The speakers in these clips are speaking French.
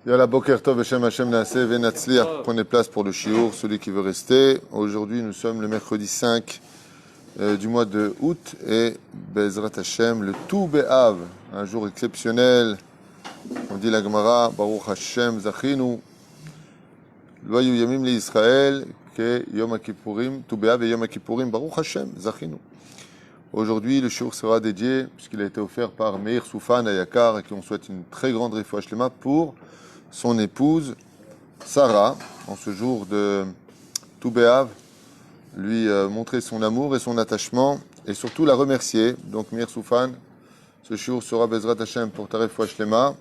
Yalla Boker Tov Hashem Hashem Naaseh Venatzliach. Prenez place pour le shiur, celui qui veut rester. Aujourd'hui, nous sommes le mercredi 5 du mois de août et Bezrat Hashem, le Tou Be'av, un jour exceptionnel. On dit la Gemara, Baruch Hashem Zachinu, Loayu Yamim li Israël, ke Yom Kippurim, Tou Be'av et Yom Kippurim, Baruch Hashem Zachinu. Aujourd'hui, le shiur sera dédié, puisqu'il a été offert par Meir Soufan Ayakar, à qui on souhaite une très grande réfoua shlema pour son épouse Sarah, en ce jour de Tou Be'av, lui montrer son amour et son attachement et surtout la remercier. Donc Meir Soufan, ce shiur sera Bezrat Hashem pour ta réfoua shlema,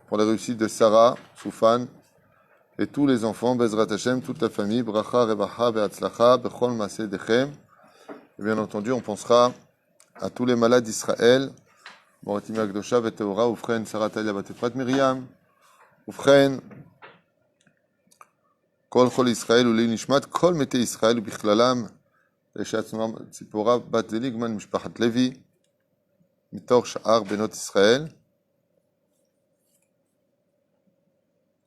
pour la réussite de Sarah Soufan et tous les enfants, Bezrat Hashem, toute la famille, Bracha, Rebacha, Ve'atzlacha, Bechol Maaseh Dechem. Et bien entendu, on pensera à tous les malades d'Israël, Moratim Akdosha, Veteora, Ufren, Sarah Talia, Batefrat Miriam, Ufren, Kol Chol Israël, Ulei Nishmat, Kol Mete Israël, Ubichlalam, Reshat Tzipora, Bat Zeligman, Mishpachat Levi, Mitor Sha'ar, Benot Israël.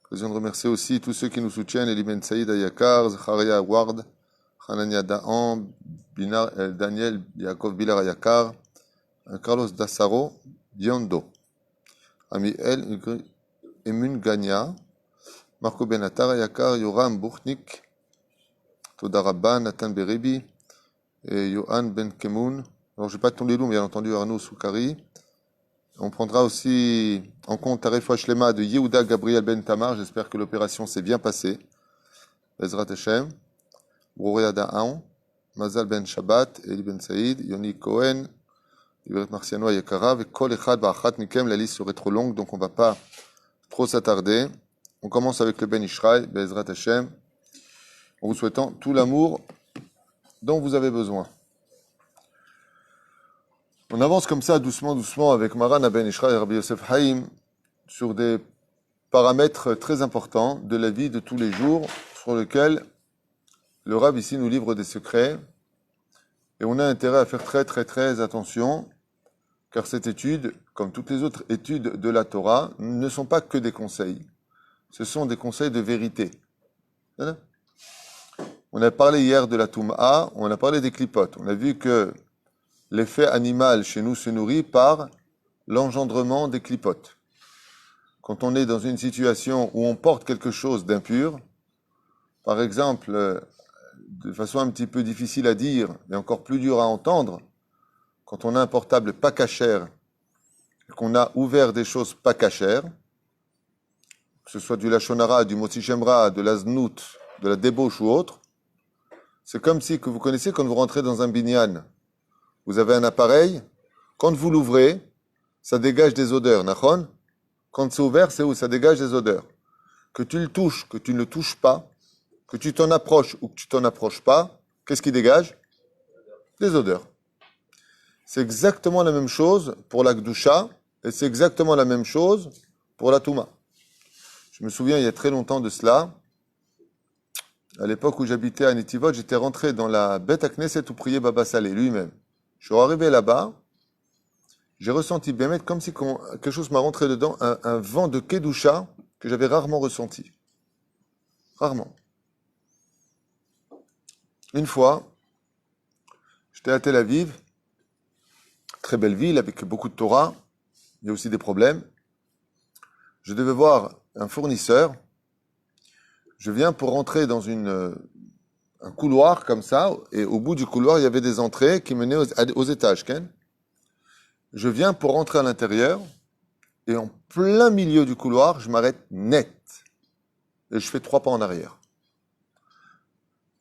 Occasion de remercier aussi tous ceux qui nous soutiennent, Eli Ben Saïd Ayakar, Zacharia Ward, Hanania Daan, Daniel Yaakov Bilar Ayakar, Carlos Dassaro, Biondo, Amiel Emun Gania, Marco Benatar Ayakar, Yoram Buchnik, Todarabba, Nathan Beribi, et Johan Ben Kemoun. Alors, je n'ai pas tous les noms, bien entendu, Arnaud Soukari. On prendra aussi en compte la réfoua shlema de Yehuda Gabriel Ben Tamar. J'espère que l'opération s'est bien passée. Bezrat Hashem. Brouria Da'an, Mazal Ben Shabbat, Eli Ben Saïd, Yoni Cohen, Liberet Marciano Ayakara, et Kol Echad Ba'achat Mikem. La liste serait trop longue, donc on ne va pas trop s'attarder. On commence avec le Ben Ishraï, Bezrat Hashem, en vous souhaitant tout l'amour dont vous avez besoin. On avance comme ça, doucement, doucement, avec Maran Ben Ishraï et Rabbi Yosef Haïm, sur des paramètres très importants de la vie de tous les jours, sur lesquels le Rav ici nous livre des secrets, et on a intérêt à faire très très très attention, car cette étude, comme toutes les autres études de la Torah, ne sont pas que des conseils. Ce sont des conseils de vérité. On a parlé hier de la Toum'a, on a parlé des clipotes. On a vu que l'effet animal chez nous se nourrit par l'engendrement des clipotes. Quand on est dans une situation où on porte quelque chose d'impur, par exemple, de façon un petit peu difficile à dire, et encore plus dure à entendre, quand on a un portable pas cachère, et qu'on a ouvert des choses pas cachères, que ce soit du lachonara, du motzi shemra, de la znout, de la débauche ou autre, c'est comme si, que vous connaissez quand vous rentrez dans un binyan, vous avez un appareil, quand vous l'ouvrez, ça dégage des odeurs, nachon? Quand c'est ouvert, c'est où? Ça dégage des odeurs. Que tu le touches, que tu ne le touches pas, que tu t'en approches ou que tu t'en approches pas, qu'est-ce qui dégage? Des odeurs. C'est exactement la même chose pour la Gdusha et c'est exactement la même chose pour la Touma. Je me souviens, il y a très longtemps de cela, à l'époque où j'habitais à Netivot, j'étais rentré dans la Beth Knesset où priait Baba Saleh lui-même. Je suis arrivé là-bas, j'ai ressenti Bémet comme si quelque chose m'a rentré dedans, un vent de Kedusha que j'avais rarement ressenti. Rarement. Une fois, j'étais à Tel Aviv, très belle ville avec beaucoup de Torah, il y a aussi des problèmes. Je devais voir un fournisseur. Je viens pour rentrer dans un couloir comme ça, et au bout du couloir, il y avait des entrées qui menaient aux étages. Ken. Je viens pour rentrer à l'intérieur, et en plein milieu du couloir, je m'arrête net. Et je fais 3 pas en arrière.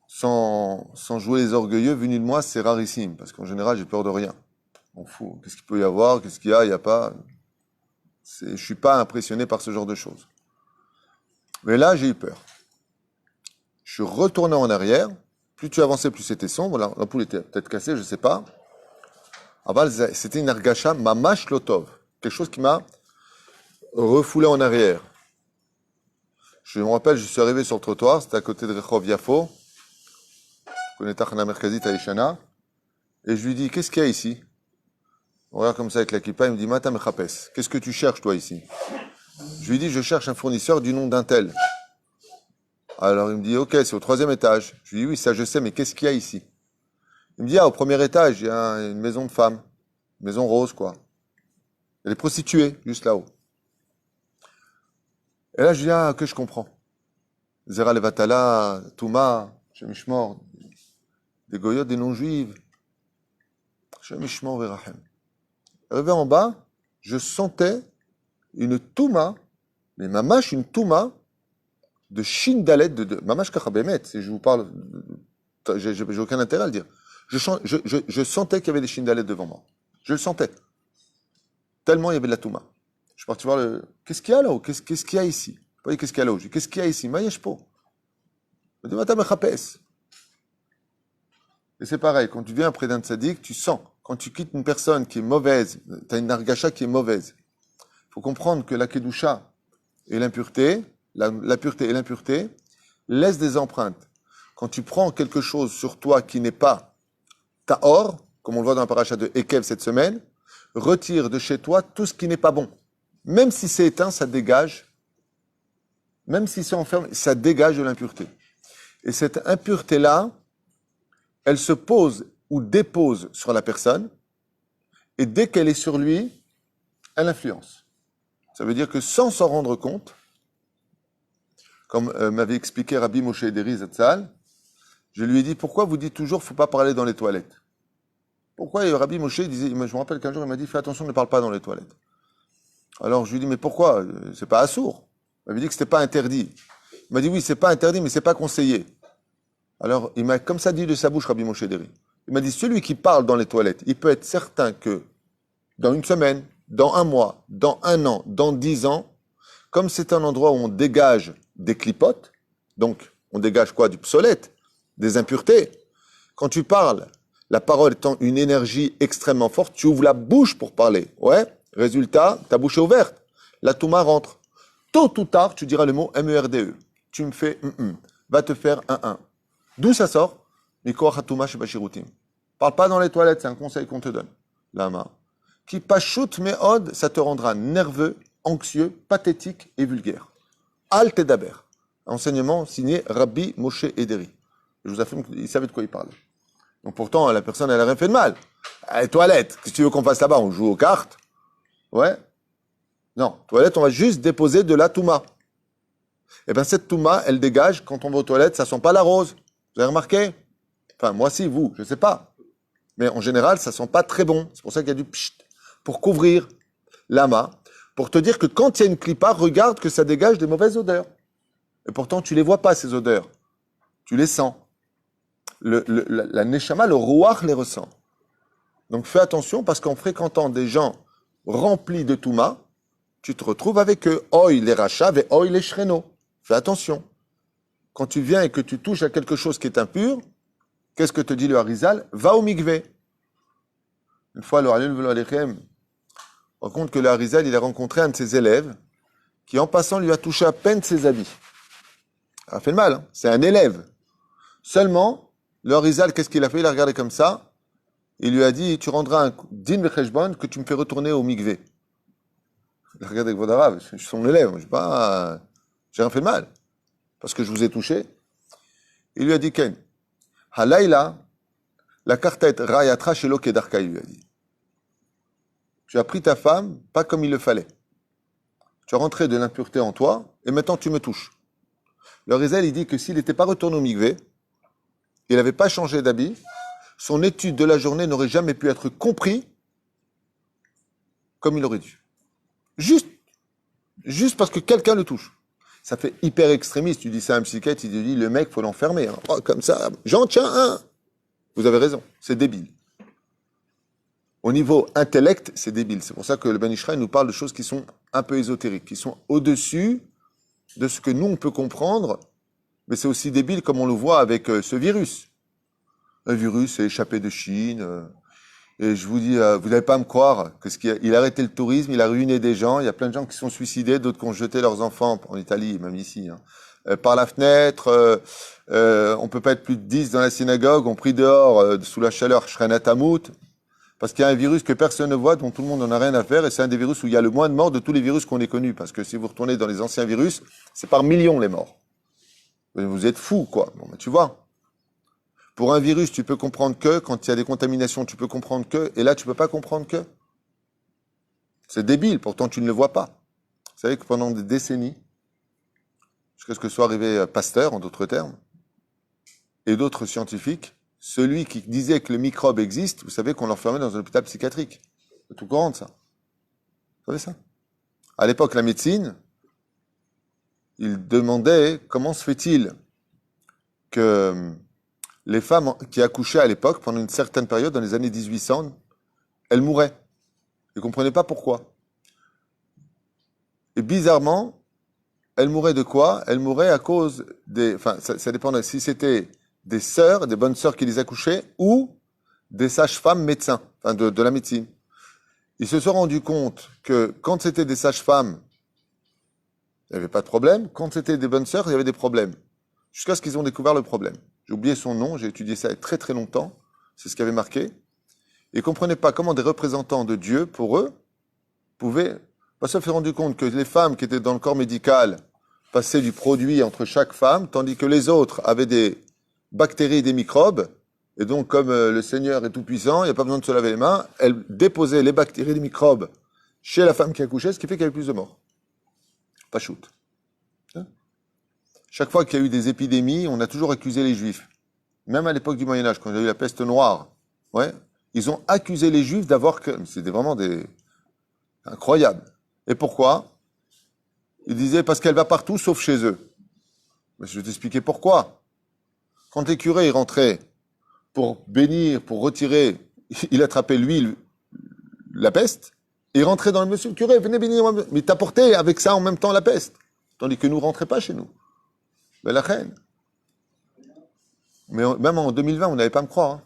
Sans jouer les orgueilleux, venu de moi, c'est rarissime, parce qu'en général, j'ai peur de rien. On fout. Qu'est-ce qu'il peut y avoir? Qu'est-ce qu'il y a? Il n'y a pas. Je ne suis pas impressionné par ce genre de choses. Mais là, j'ai eu peur. Je suis retourné en arrière. Plus tu avançais, plus c'était sombre. L'ampoule était peut-être cassée, je ne sais pas. C'était une argacha mamash lotov. Quelque chose qui m'a refoulé en arrière. Je me rappelle, je suis arrivé sur le trottoir, c'était à côté de Rehov Yafo. Je connais Tachana Merkazit à Ishana. Et je lui dis, qu'est-ce qu'il y a ici? On regarde comme ça avec la kippa, il me dit, Mata mechapes, qu'est-ce que tu cherches toi ici? Je lui dis, je cherche un fournisseur du nom d'un tel. Alors il me dit, ok, c'est au 3e étage. Je lui dis, oui, ça je sais, mais qu'est-ce qu'il y a ici? Il me dit, ah, au 1er étage, il y a une maison de femmes. Une maison rose, quoi. Elle est prostituée, juste là-haut. Et là, je dis, ah, que je comprends. Zera Levatala, Touma, Shemishmor, des goyotes, des non-juives. Shemishmor Verachem. Arrivé en bas, je sentais une Touma, mais mamash, une Touma de Shindalet, de mamash Kachabemet. Si je vous parle, j'ai aucun intérêt à le dire. Je sentais qu'il y avait des Shindalet devant moi. Je le sentais. Tellement il y avait de la Touma. Je suis parti voir qu'est-ce qu'il y a là-haut? Qu'est-ce qu'il y a ici? Pas dit qu'est-ce qu'il y a là-haut. Je dis, qu'est-ce qu'il y a ici? Maïeshpo. Je dis, Mata mechapes. Et c'est pareil, quand tu viens près d'un tzaddik, tu sens. Quand tu quittes une personne qui est mauvaise, tu as une argacha qui est mauvaise. Il faut comprendre que la kedusha et l'impureté, la pureté et l'impureté, laissent des empreintes. Quand tu prends quelque chose sur toi qui n'est pas tahor, comme on le voit dans la paracha de Ekev cette semaine, retire de chez toi tout ce qui n'est pas bon. Même si c'est éteint, ça dégage. Même si c'est enfermé, ça dégage de l'impureté. Et cette impureté-là, elle se pose ou dépose sur la personne, et dès qu'elle est sur lui, elle influence. Ça veut dire que sans s'en rendre compte, comme m'avait expliqué Rabbi Moshe Ederi Zatzal, je lui ai dit, pourquoi vous dites toujours, faut pas parler dans les toilettes? Pourquoi? Et Rabbi Moshe disait, je me rappelle qu'un jour, il m'a dit, fais attention, ne parle pas dans les toilettes. Alors je lui ai dit, mais pourquoi? C'est pas assourd. Il m'avait dit que c'était pas interdit. Il m'a dit, oui, c'est pas interdit, mais c'est pas conseillé. Alors, il m'a comme ça dit de sa bouche, Rabbi Moshe Ederi. Il m'a dit, celui qui parle dans les toilettes, il peut être certain que dans une semaine, dans un mois, dans un an, dans 10 ans, comme c'est un endroit où on dégage des clipotes, donc on dégage quoi? Du psolète, des impuretés. Quand tu parles, la parole étant une énergie extrêmement forte, tu ouvres la bouche pour parler. Ouais, résultat, ta bouche est ouverte. La touma rentre. Tôt ou tard, tu diras le mot MERDE. Tu me fais va te faire un. D'où ça sort? Parle pas dans les toilettes, c'est un conseil qu'on te donne. Lama. Qui pashut meod, ça te rendra nerveux, anxieux, pathétique et vulgaire. Al tedaber. Enseignement signé Rabbi Moshe Ederi. Je vous affirme qu'il savait de quoi il parlait. Donc pourtant, la personne, elle a rien fait de mal. Les toilettes, qu'est-ce que tu veux qu'on fasse là-bas? On joue aux cartes? Ouais. Non, toilettes, on va juste déposer de la touma. Et bien cette touma, elle dégage, quand on va aux toilettes, ça sent pas la rose. Vous avez remarqué? Enfin, moi si, vous, je sais pas. Mais en général, ça sent pas très bon. C'est pour ça qu'il y a du pchit. Pour couvrir l'ama. Pour te dire que quand il y a une clipa, regarde que ça dégage des mauvaises odeurs. Et pourtant, tu les vois pas, ces odeurs. Tu les sens. La neshama, le rouach les ressent. Donc fais attention parce qu'en fréquentant des gens remplis de touma, tu te retrouves avec eux. Oi les rachas et oi les shreno. Fais attention. Quand tu viens et que tu touches à quelque chose qui est impur, qu'est-ce que te dit le Harizal? Va au mikvé. Une fois, le Halil Velo Alechem raconte que le Harizal, il a rencontré un de ses élèves qui, en passant, lui a touché à peine ses habits. Ça a fait le mal, hein. C'est un élève. Seulement, le Harizal, qu'est-ce qu'il a fait? Il a regardé comme ça. Il lui a dit, tu rendras un din vecheshbon que tu me fais retourner au mikvé. Il a regardé avec Vodarav, je suis son élève, j'ai rien fait de mal. Parce que je vous ai touché. Il lui a dit, Ken, Halaïla, la kartet rayatra shelo kedarka, il lui a dit. Tu as pris ta femme, pas comme il le fallait. Tu as rentré de l'impureté en toi, et maintenant tu me touches. Le Harizal, il dit que s'il n'était pas retourné au mikvé, il n'avait pas changé d'habit, son étude de la journée n'aurait jamais pu être compris comme il aurait dû. Juste parce que quelqu'un le touche. Ça fait hyper extrémiste. Tu dis ça à un psychiatre, il te dit, le mec, faut l'enfermer. Hein. Oh, comme ça, j'en tiens un. Vous avez raison, c'est débile. Au niveau intellect, c'est débile. C'est pour ça que le Ben Ish Chai nous parle de choses qui sont un peu ésotériques, qui sont au-dessus de ce que nous, on peut comprendre. Mais c'est aussi débile comme on le voit avec ce virus. Un virus est échappé de Chine. Et je vous dis, vous n'allez pas me croire il a arrêté le tourisme, il a ruiné des gens. Il y a plein de gens qui sont suicidés, d'autres qui ont jeté leurs enfants en Italie, même ici, hein, par la fenêtre, on peut pas être plus de 10 dans la synagogue, on prie dehors sous la chaleur, Shrenat Hamout, parce qu'il y a un virus que personne ne voit, dont tout le monde n'en a rien à faire, et c'est un des virus où il y a le moins de morts de tous les virus qu'on ait connus, parce que si vous retournez dans les anciens virus, c'est par millions les morts. Vous êtes fous, quoi. Bon, ben, tu vois. Pour un virus, tu peux comprendre que, quand il y a des contaminations, tu peux comprendre que, et là, tu peux pas comprendre que. C'est débile, pourtant tu ne le vois pas. Vous savez que pendant des décennies, jusqu'à ce que soit arrivé Pasteur, en d'autres termes, et d'autres scientifiques, celui qui disait que le microbe existe, vous savez qu'on l'enfermait dans un hôpital psychiatrique. C'est tout courant de ça. Vous savez ça? À l'époque, la médecine, il demandait comment se fait-il que les femmes qui accouchaient à l'époque, pendant une certaine période, dans les années 1800, elles mouraient. Ils ne comprenaient pas pourquoi. Et bizarrement, elles mouraient de quoi? Elles mouraient à cause des... Enfin, ça dépendait si c'était des sœurs, des bonnes sœurs qui les accouchaient, ou des sages-femmes médecins, enfin de la médecine. Ils se sont rendus compte que quand c'était des sages-femmes, il n'y avait pas de problème. Quand c'était des bonnes sœurs, il y avait des problèmes. Jusqu'à ce qu'ils ont découvert le problème. J'ai oublié son nom, j'ai étudié ça il y a très très longtemps. C'est ce qui avait marqué. Ils ne comprenaient pas comment des représentants de Dieu, pour eux, pouvaient... Ils se sont rendu compte que les femmes qui étaient dans le corps médical passaient du produit entre chaque femme, tandis que les autres avaient des bactéries et des microbes. Et donc, comme le Seigneur est tout-puissant, il n'y a pas besoin de se laver les mains, elle déposait les bactéries et les microbes chez la femme qui accouchait, ce qui fait qu'il y avait plus de morts. Pas shoot. Chaque fois qu'il y a eu des épidémies, on a toujours accusé les Juifs. Même à l'époque du Moyen-Âge, quand il y a eu la peste noire, ouais, ils ont accusé les Juifs d'avoir... C'était vraiment des... incroyable. Et pourquoi? Ils disaient parce qu'elle va partout sauf chez eux. Mais je vais t'expliquer pourquoi. Quand les curés ils rentraient pour bénir, pour retirer, il attrapait lui la peste, et il rentrait dans le monsieur le curé, venez bénir, mais il t'apportait avec ça en même temps la peste. Tandis que nous ne rentrait pas chez nous. Ben, la reine. Mais même en 2020, on n'allait pas me croire. Hein.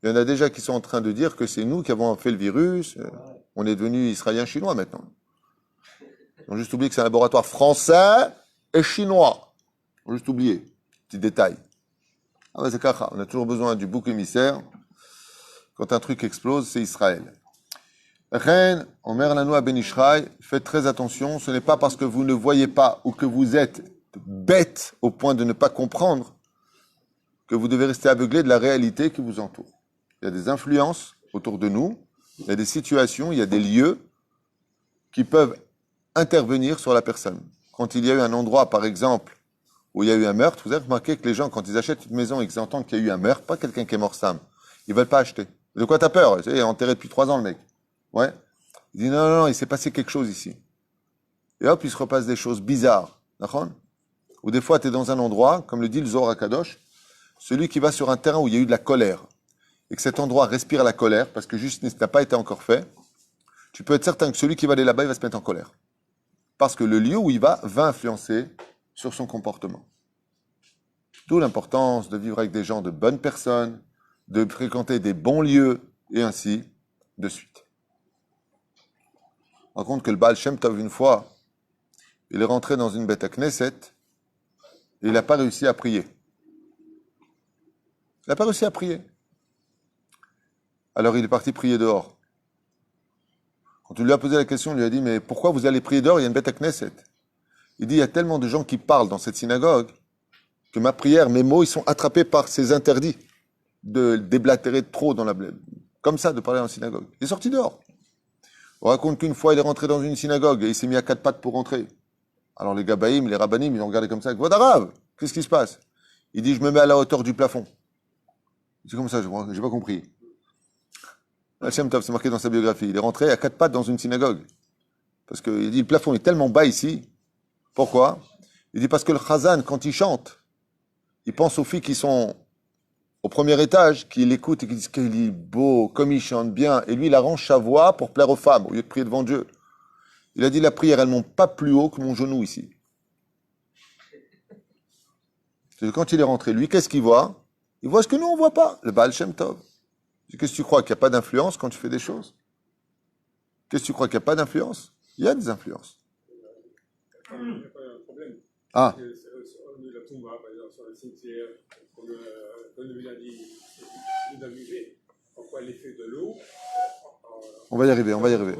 Il y en a déjà qui sont en train de dire que c'est nous qui avons fait le virus. On est devenu israélien chinois maintenant. Ils ont juste oublié que c'est un laboratoire français et chinois. Ils ont juste oublié. Petit détail. Ah ouais, c'est cacha. On a toujours besoin du bouc émissaire. Quand un truc explose, c'est Israël. Reine, en Merlanoua Ben Ishraï, faites très attention. Ce n'est pas parce que vous ne voyez pas ou que vous êtes bête au point de ne pas comprendre que vous devez rester aveuglé de la réalité qui vous entoure. Il y a des influences autour de nous, il y a des situations, il y a des lieux qui peuvent intervenir sur la personne. Quand il y a eu un endroit, par exemple, où il y a eu un meurtre, vous avez remarqué que les gens, quand ils achètent une maison et qu'ils entendent qu'il y a eu un meurtre, pas quelqu'un qui est mort Sam, ils veulent pas acheter. De quoi t'as peur? Il est enterré depuis 3 ans, le mec. Ouais. Il dit non, non, non, il s'est passé quelque chose ici. Et hop, il se repasse des choses bizarres. D'accord? Ou des fois, tu es dans un endroit, comme le dit le Zohar HaKadosh, celui qui va sur un terrain où il y a eu de la colère, et que cet endroit respire la colère, parce que justice n'a pas été encore fait, tu peux être certain que celui qui va aller là-bas, il va se mettre en colère. Parce que le lieu où il va influencer sur son comportement. D'où l'importance de vivre avec des gens de bonnes personnes, de fréquenter des bons lieux, et ainsi de suite. On raconte que le Baal Shem Tov, une fois, il est rentré dans une bête à Knesset, et il n'a pas réussi à prier. Il n'a pas réussi à prier. Alors il est parti prier dehors. Quand tu lui as posé la question, il lui a dit, mais pourquoi vous allez prier dehors? Il y a une bête à Knesset. Il dit, il y a tellement de gens qui parlent dans cette synagogue que ma prière, mes mots, ils sont attrapés par ces interdits de déblatérer trop dans la blême. Comme ça, de parler en synagogue. Il est sorti dehors. On raconte qu'une fois, il est rentré dans une synagogue et il s'est mis à 4 pattes pour rentrer. Alors les gabaïm, les rabbanim, ils ont regardé comme ça. Voix d'arabe, qu'est-ce qui se passe? Il dit, je me mets à la hauteur du plafond. C'est comme ça, j'ai pas compris. Hashem Tov, c'est marqué dans sa biographie. Il est rentré à 4 pattes dans une synagogue. Parce qu'il dit, le plafond est tellement bas ici. Pourquoi? Il dit, parce que le chazan, quand il chante, il pense aux filles qui sont au premier étage, qui l'écoutent et qui disent qu'il est beau, comme il chante bien. Et lui, il arrange sa voix pour plaire aux femmes, au lieu de prier devant Dieu. Il a dit, la prière, elle monte pas plus haut que mon genou ici. C'est que quand il est rentré, lui, qu'est-ce qu'il voit? Il voit ce que nous, on voit pas. Le Baal Shem Tov. Qu'est-ce que tu crois, qu'il n'y a pas d'influence quand tu fais des choses? Qu'est-ce que tu crois, qu'il n'y a pas d'influence? Il y a des influences. Il n'y a pas un problème. Ah. Touma, par exemple, sur le cimetière, comme le a dit, c'est amusé. Pourquoi l'effet de l'eau On va y arriver, on va y arriver.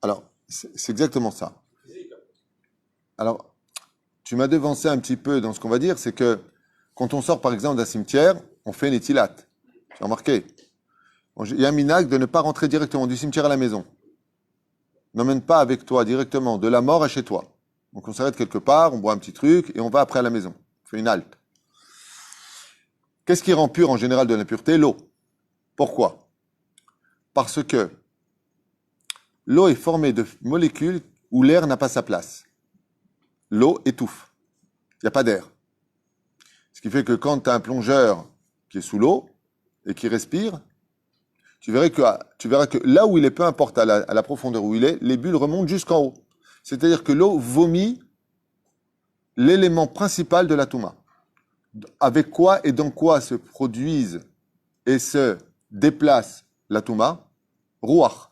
Alors, c'est exactement ça. Alors, tu m'as devancé un petit peu dans ce qu'on va dire, c'est que quand on sort par exemple d'un cimetière, on fait une étilate. Tu as remarqué? Il y a un minag de ne pas rentrer directement du cimetière à la maison. N'emmène pas avec toi directement de la mort à chez toi. Donc on s'arrête quelque part, on boit un petit truc et on va après à la maison. On fait une halte. Qu'est-ce qui rend pur en général de l'impureté? L'eau. Pourquoi? Parce que l'eau est formée de molécules où l'air n'a pas sa place. L'eau étouffe. Il n'y a pas d'air. Ce qui fait que quand tu as un plongeur qui est sous l'eau et qui respire, tu verras que là où il est, peu importe à la profondeur où il est, les bulles remontent jusqu'en haut. C'est-à-dire que l'eau vomit l'élément principal de la touma. Avec quoi et dans quoi se produisent et se déplacent la touma? Ruach.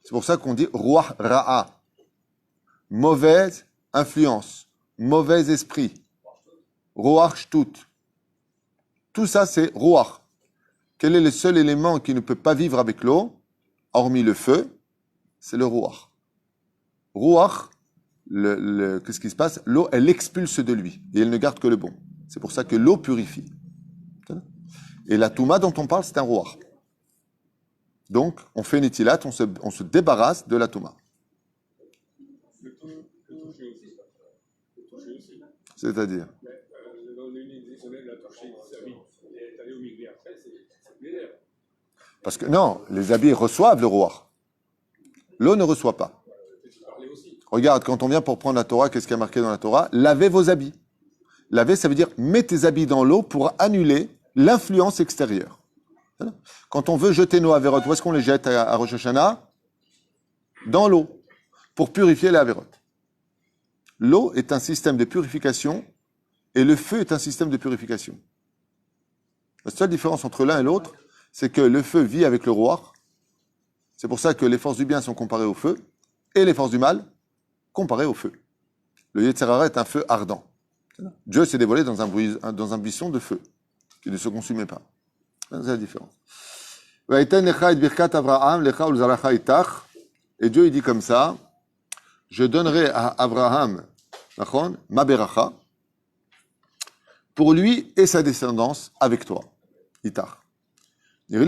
C'est pour ça qu'on dit ruach ra'a. Mauvaise influence, mauvais esprit. Ruach shtut. Tout ça, c'est ruach. Quel est le seul élément qui ne peut pas vivre avec l'eau, hormis le feu? C'est le ruach. Ruach, qu'est-ce qui se passe? L'eau, elle expulse de lui et elle ne garde que le bon. C'est pour ça que l'eau purifie. Et la touma dont on parle, c'est un ruach. Donc, on fait une étilate, on se débarrasse de la touma. C'est-à-dire? Parce que non, les habits reçoivent le roi. L'eau ne reçoit pas. Regarde, quand on vient pour prendre la Torah, qu'est-ce qu'il y a marqué dans la Torah? Lavez vos habits. Laver, ça veut dire mets tes habits dans l'eau pour annuler l'influence extérieure. Quand on veut jeter nos avérotes, où est-ce qu'on les jette à Rosh Hashanah? Dans l'eau, pour purifier les avérotes. L'eau est un système de purification et le feu est un système de purification. La seule différence entre l'un et l'autre, c'est que le feu vit avec le roi. C'est pour ça que les forces du bien sont comparées au feu et les forces du mal comparées au feu. Le Yetzer Hara est un feu ardent. Dieu s'est dévoilé dans un buisson de feu qui ne se consumait pas. C'est la différence. Et Dieu il dit comme ça, je donnerai à Abraham ma beracha pour lui et sa descendance avec toi. Itar. Il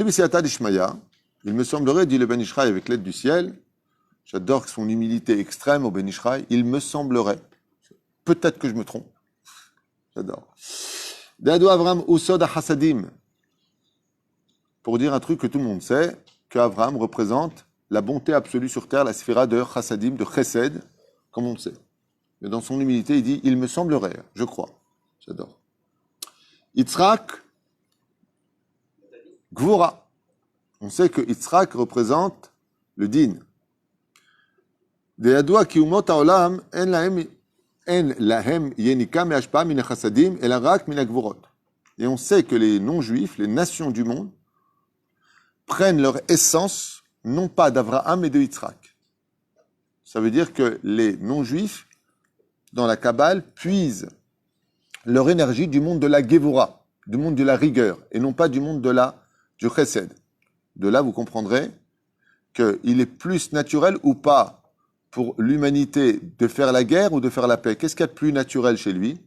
me semblerait, dit le Ben Ishraï avec l'aide du ciel, j'adore son humilité extrême au Ben Ishraï, il me semblerait, peut-être que je me trompe, j'adore. Dado Avram Usod Hasadim, pour dire un truc que tout le monde sait, qu'Avraham représente la bonté absolue sur terre, la sphira de Hasadim, de Chesed, comme on le sait. Mais dans son humilité, il dit, il me semblerait, je crois, j'adore. Yitzhak, Gvura. On sait que Yitzhak représente le din. Deyadua kiumot haolam en lahem yenika me'ashpa min hachasadim ela rak min hagvurot. Et on sait que les non-juifs, les nations du monde, prennent leur essence non pas d'Abraham mais de Yitzhak. Ça veut dire que les non-juifs, dans la Kabbale, puisent leur énergie du monde de la Gevura, du monde de la rigueur, et non pas du monde du Chesed. De là, vous comprendrez qu'il est plus naturel ou pas pour l'humanité de faire la guerre ou de faire la paix. Qu'est-ce qu'il y a de plus naturel chez lui?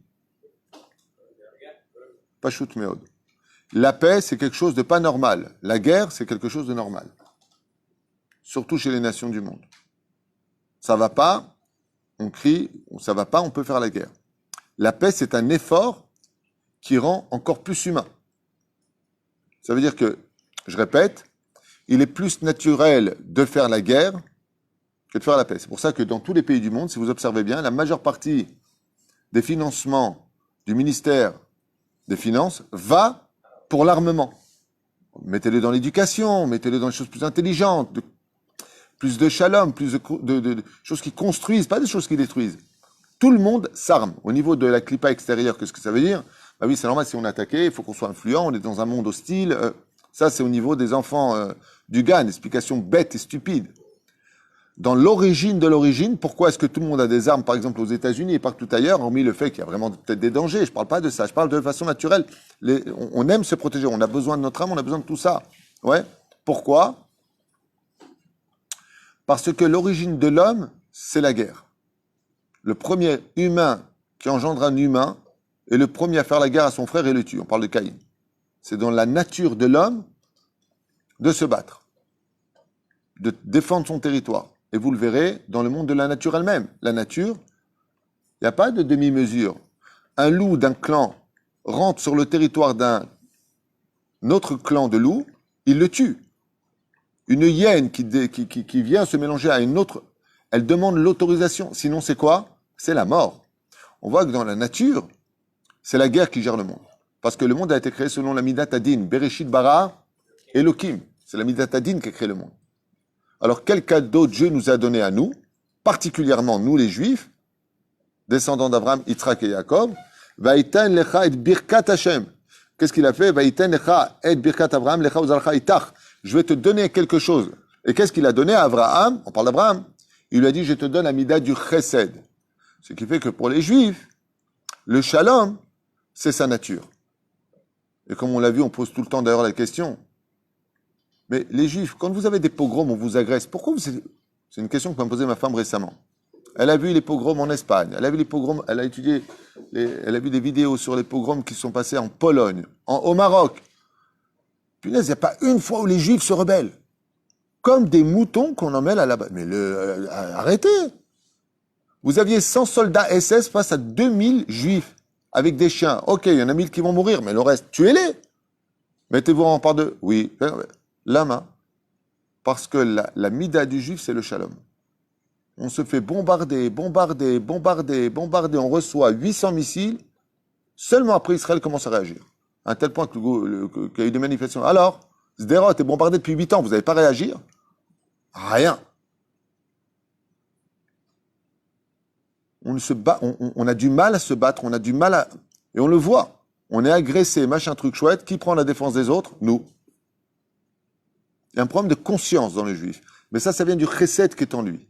Pashut meod. La paix, c'est quelque chose de pas normal. La guerre, c'est quelque chose de normal. Surtout chez les nations du monde. Ça va pas, on crie, ça va pas, on peut faire la guerre. La paix, c'est un effort qui rend encore plus humain. Ça veut dire que, je répète, il est plus naturel de faire la guerre que de faire la paix. C'est pour ça que dans tous les pays du monde, si vous observez bien, la majeure partie des financements du ministère des Finances va pour l'armement. Mettez-le dans l'éducation, mettez-le dans les choses plus intelligentes, plus de shalom, plus de choses qui construisent, pas des choses qui détruisent. Tout le monde s'arme. Au niveau de la clipa extérieure, qu'est-ce que ça veut dire? Bah oui, c'est normal, si on est attaqué, il faut qu'on soit influent, on est dans un monde hostile. Ça, c'est au niveau des enfants du GAN, explication bête et stupide. dans l'origine de l'origine, pourquoi est-ce que tout le monde a des armes, par exemple aux États-Unis et partout ailleurs, hormis le fait qu'il y a vraiment peut-être des dangers. Je parle pas de ça, je parle de façon naturelle. On aime se protéger, on a besoin de notre âme, on a besoin de tout ça. Ouais. Pourquoi? Parce que l'origine de l'homme, c'est la guerre. Le premier humain qui engendre un humain est le premier à faire la guerre à son frère et le tue. On parle de Caïn. C'est dans la nature de l'homme de se battre, de défendre son territoire. Et vous le verrez dans le monde de la nature elle-même. La nature, il n'y a pas de demi-mesure. Un loup d'un clan rentre sur le territoire d'un autre clan de loups, il le tue. Une hyène qui vient se mélanger à une autre, elle demande l'autorisation. Sinon, c'est quoi? C'est la mort. On voit que dans la nature, c'est la guerre qui gère le monde. Parce que le monde a été créé selon la Midat Adin. Bereshit bara Elohim. C'est la Midat Adin qui a créé le monde. Alors, quel cadeau Dieu nous a donné à nous, particulièrement nous les Juifs, descendants d'Abraham, Yitzhak et Jacob, Vaïtan lecha et birkat Hashem. Qu'est-ce qu'il a fait? Vaïtan lecha et birkat Abraham, lecha uzalcha itach. Je vais te donner quelque chose. Et qu'est-ce qu'il a donné à Abraham? On parle d'Abraham. Il lui a dit, je te donne la mida du chesed. Ce qui fait que pour les Juifs, le shalom, c'est sa nature. Et comme on l'a vu, on pose tout le temps d'ailleurs la question. Mais les Juifs, quand vous avez des pogroms, on vous agresse. Pourquoi vous... C'est une question que m'a posée ma femme récemment. Elle a vu les pogroms en Espagne. Elle a vu les pogroms, elle a étudié, elle a vu des vidéos sur les pogroms qui sont passés en Pologne, au Maroc. Punaise, il n'y a pas une fois où les Juifs se rebellent. Comme des moutons qu'on emmène à la base. Mais arrêtez! Vous aviez 100 soldats SS face à 2000 Juifs avec des chiens. Ok, il y en a 1000 qui vont mourir, mais le reste, tuez-les! Mettez-vous en part de... Oui, lama. Parce que la mida du Juif, c'est le shalom. On se fait bombarder. On reçoit 800 missiles. Seulement après, Israël commence à réagir. À un tel point qu'il y a eu des manifestations. Alors, Sderot est bombardé depuis 8 ans. Vous n'avez pas réagi? Rien. On a du mal à se battre. On a du mal à... Et on le voit. On est agressé, machin truc chouette. Qui prend la défense des autres? Nous. Il y a un problème de conscience dans les Juifs. Mais ça vient du chesed qui est en lui.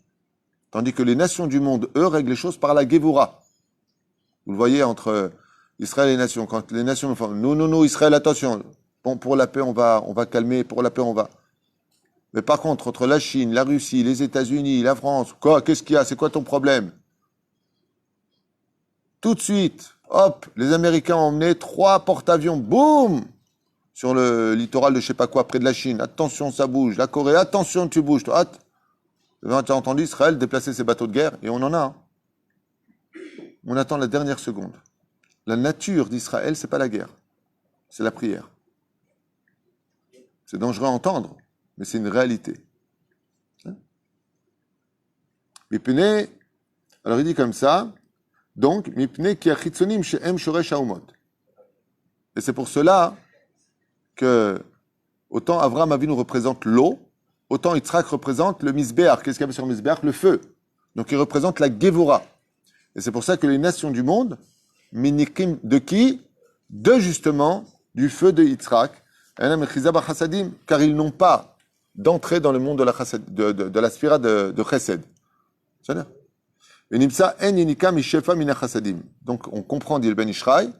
Tandis que les nations du monde, eux, règlent les choses par la Gevura. Vous le voyez entre Israël et les nations. Quand les nations font non, Israël, attention. Bon, pour la paix, on va calmer. Pour la paix, on va. Mais par contre, entre la Chine, la Russie, les États-Unis, la France, quoi, qu'est-ce qu'il y a? C'est quoi ton problème? Tout de suite, hop, les Américains ont emmené 3 porte-avions, boum, sur le littoral de je sais pas quoi, près de la Chine. Attention, ça bouge. La Corée, attention, tu bouges. Toi, tu as entendu Israël déplacer ses bateaux de guerre? Et on en a. Hein. On attend la dernière seconde. La nature d'Israël, c'est pas la guerre. C'est la prière. C'est dangereux à entendre, mais c'est une réalité. Mipnei, alors il dit comme ça, donc, Mipnei ki achitzonim she'em shoresh haumot. Et c'est pour cela que autant Avraham Avinu représente l'eau, autant Yitzhak représente le misbéach. Qu'est-ce qu'il y a sur le misbéach? Le feu. Donc il représente la Gevura. Et c'est pour ça que les nations du monde, minikim de qui? De justement du feu de Yitzhak, car ils n'ont pas d'entrée dans le monde de la sphira de Chesed. C'est ça? Donc on comprend, dit le Ben Ishraï,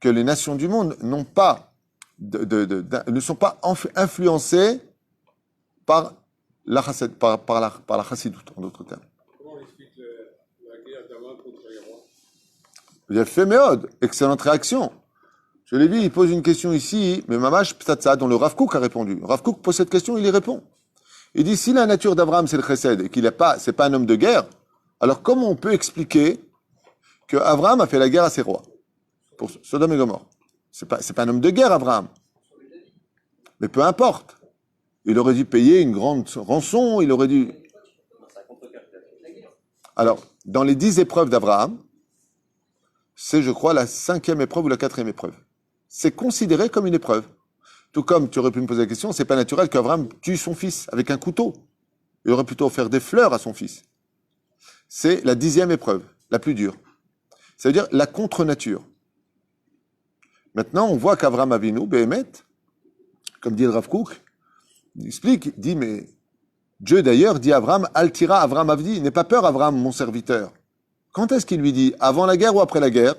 que les nations du monde n'ont pas ne sont pas influencées par la chassidoute, en d'autres termes. Comment on explique la guerre d'Aman contre les rois? Il a fait méode, excellente réaction. Je l'ai vu, il pose une question ici, mais Mamash Ptatsa, dont le Rav Kook a répondu. Rav Kook pose cette question, il y répond. Il dit, si la nature d'Abraham c'est le chesed, et qu'il n'est pas, c'est pas un homme de guerre, alors comment on peut expliquer que Abraham a fait la guerre à ses rois? Pour Sodome et Gomorrhe. C'est pas un homme de guerre, Abraham. Mais peu importe. Il aurait dû payer une grande rançon, il aurait dû... Alors, dans les 10 épreuves d'Abraham, c'est, je crois, la 5e épreuve ou la 4e épreuve. C'est considéré comme une épreuve. Tout comme, tu aurais pu me poser la question, c'est pas naturel qu'Abraham tue son fils avec un couteau. Il aurait plutôt offert des fleurs à son fils. C'est la 10e épreuve, la plus dure. Ça veut dire la contre-nature. Maintenant, on voit qu'Abraham Avinu, Behemet, comme dit le Rav Kook, il explique, il dit, mais Dieu d'ailleurs dit à Abraham, Altira Abraham Avdi, n'aie pas peur Abraham, mon serviteur. Quand est-ce qu'il lui dit? Avant la guerre ou après la guerre?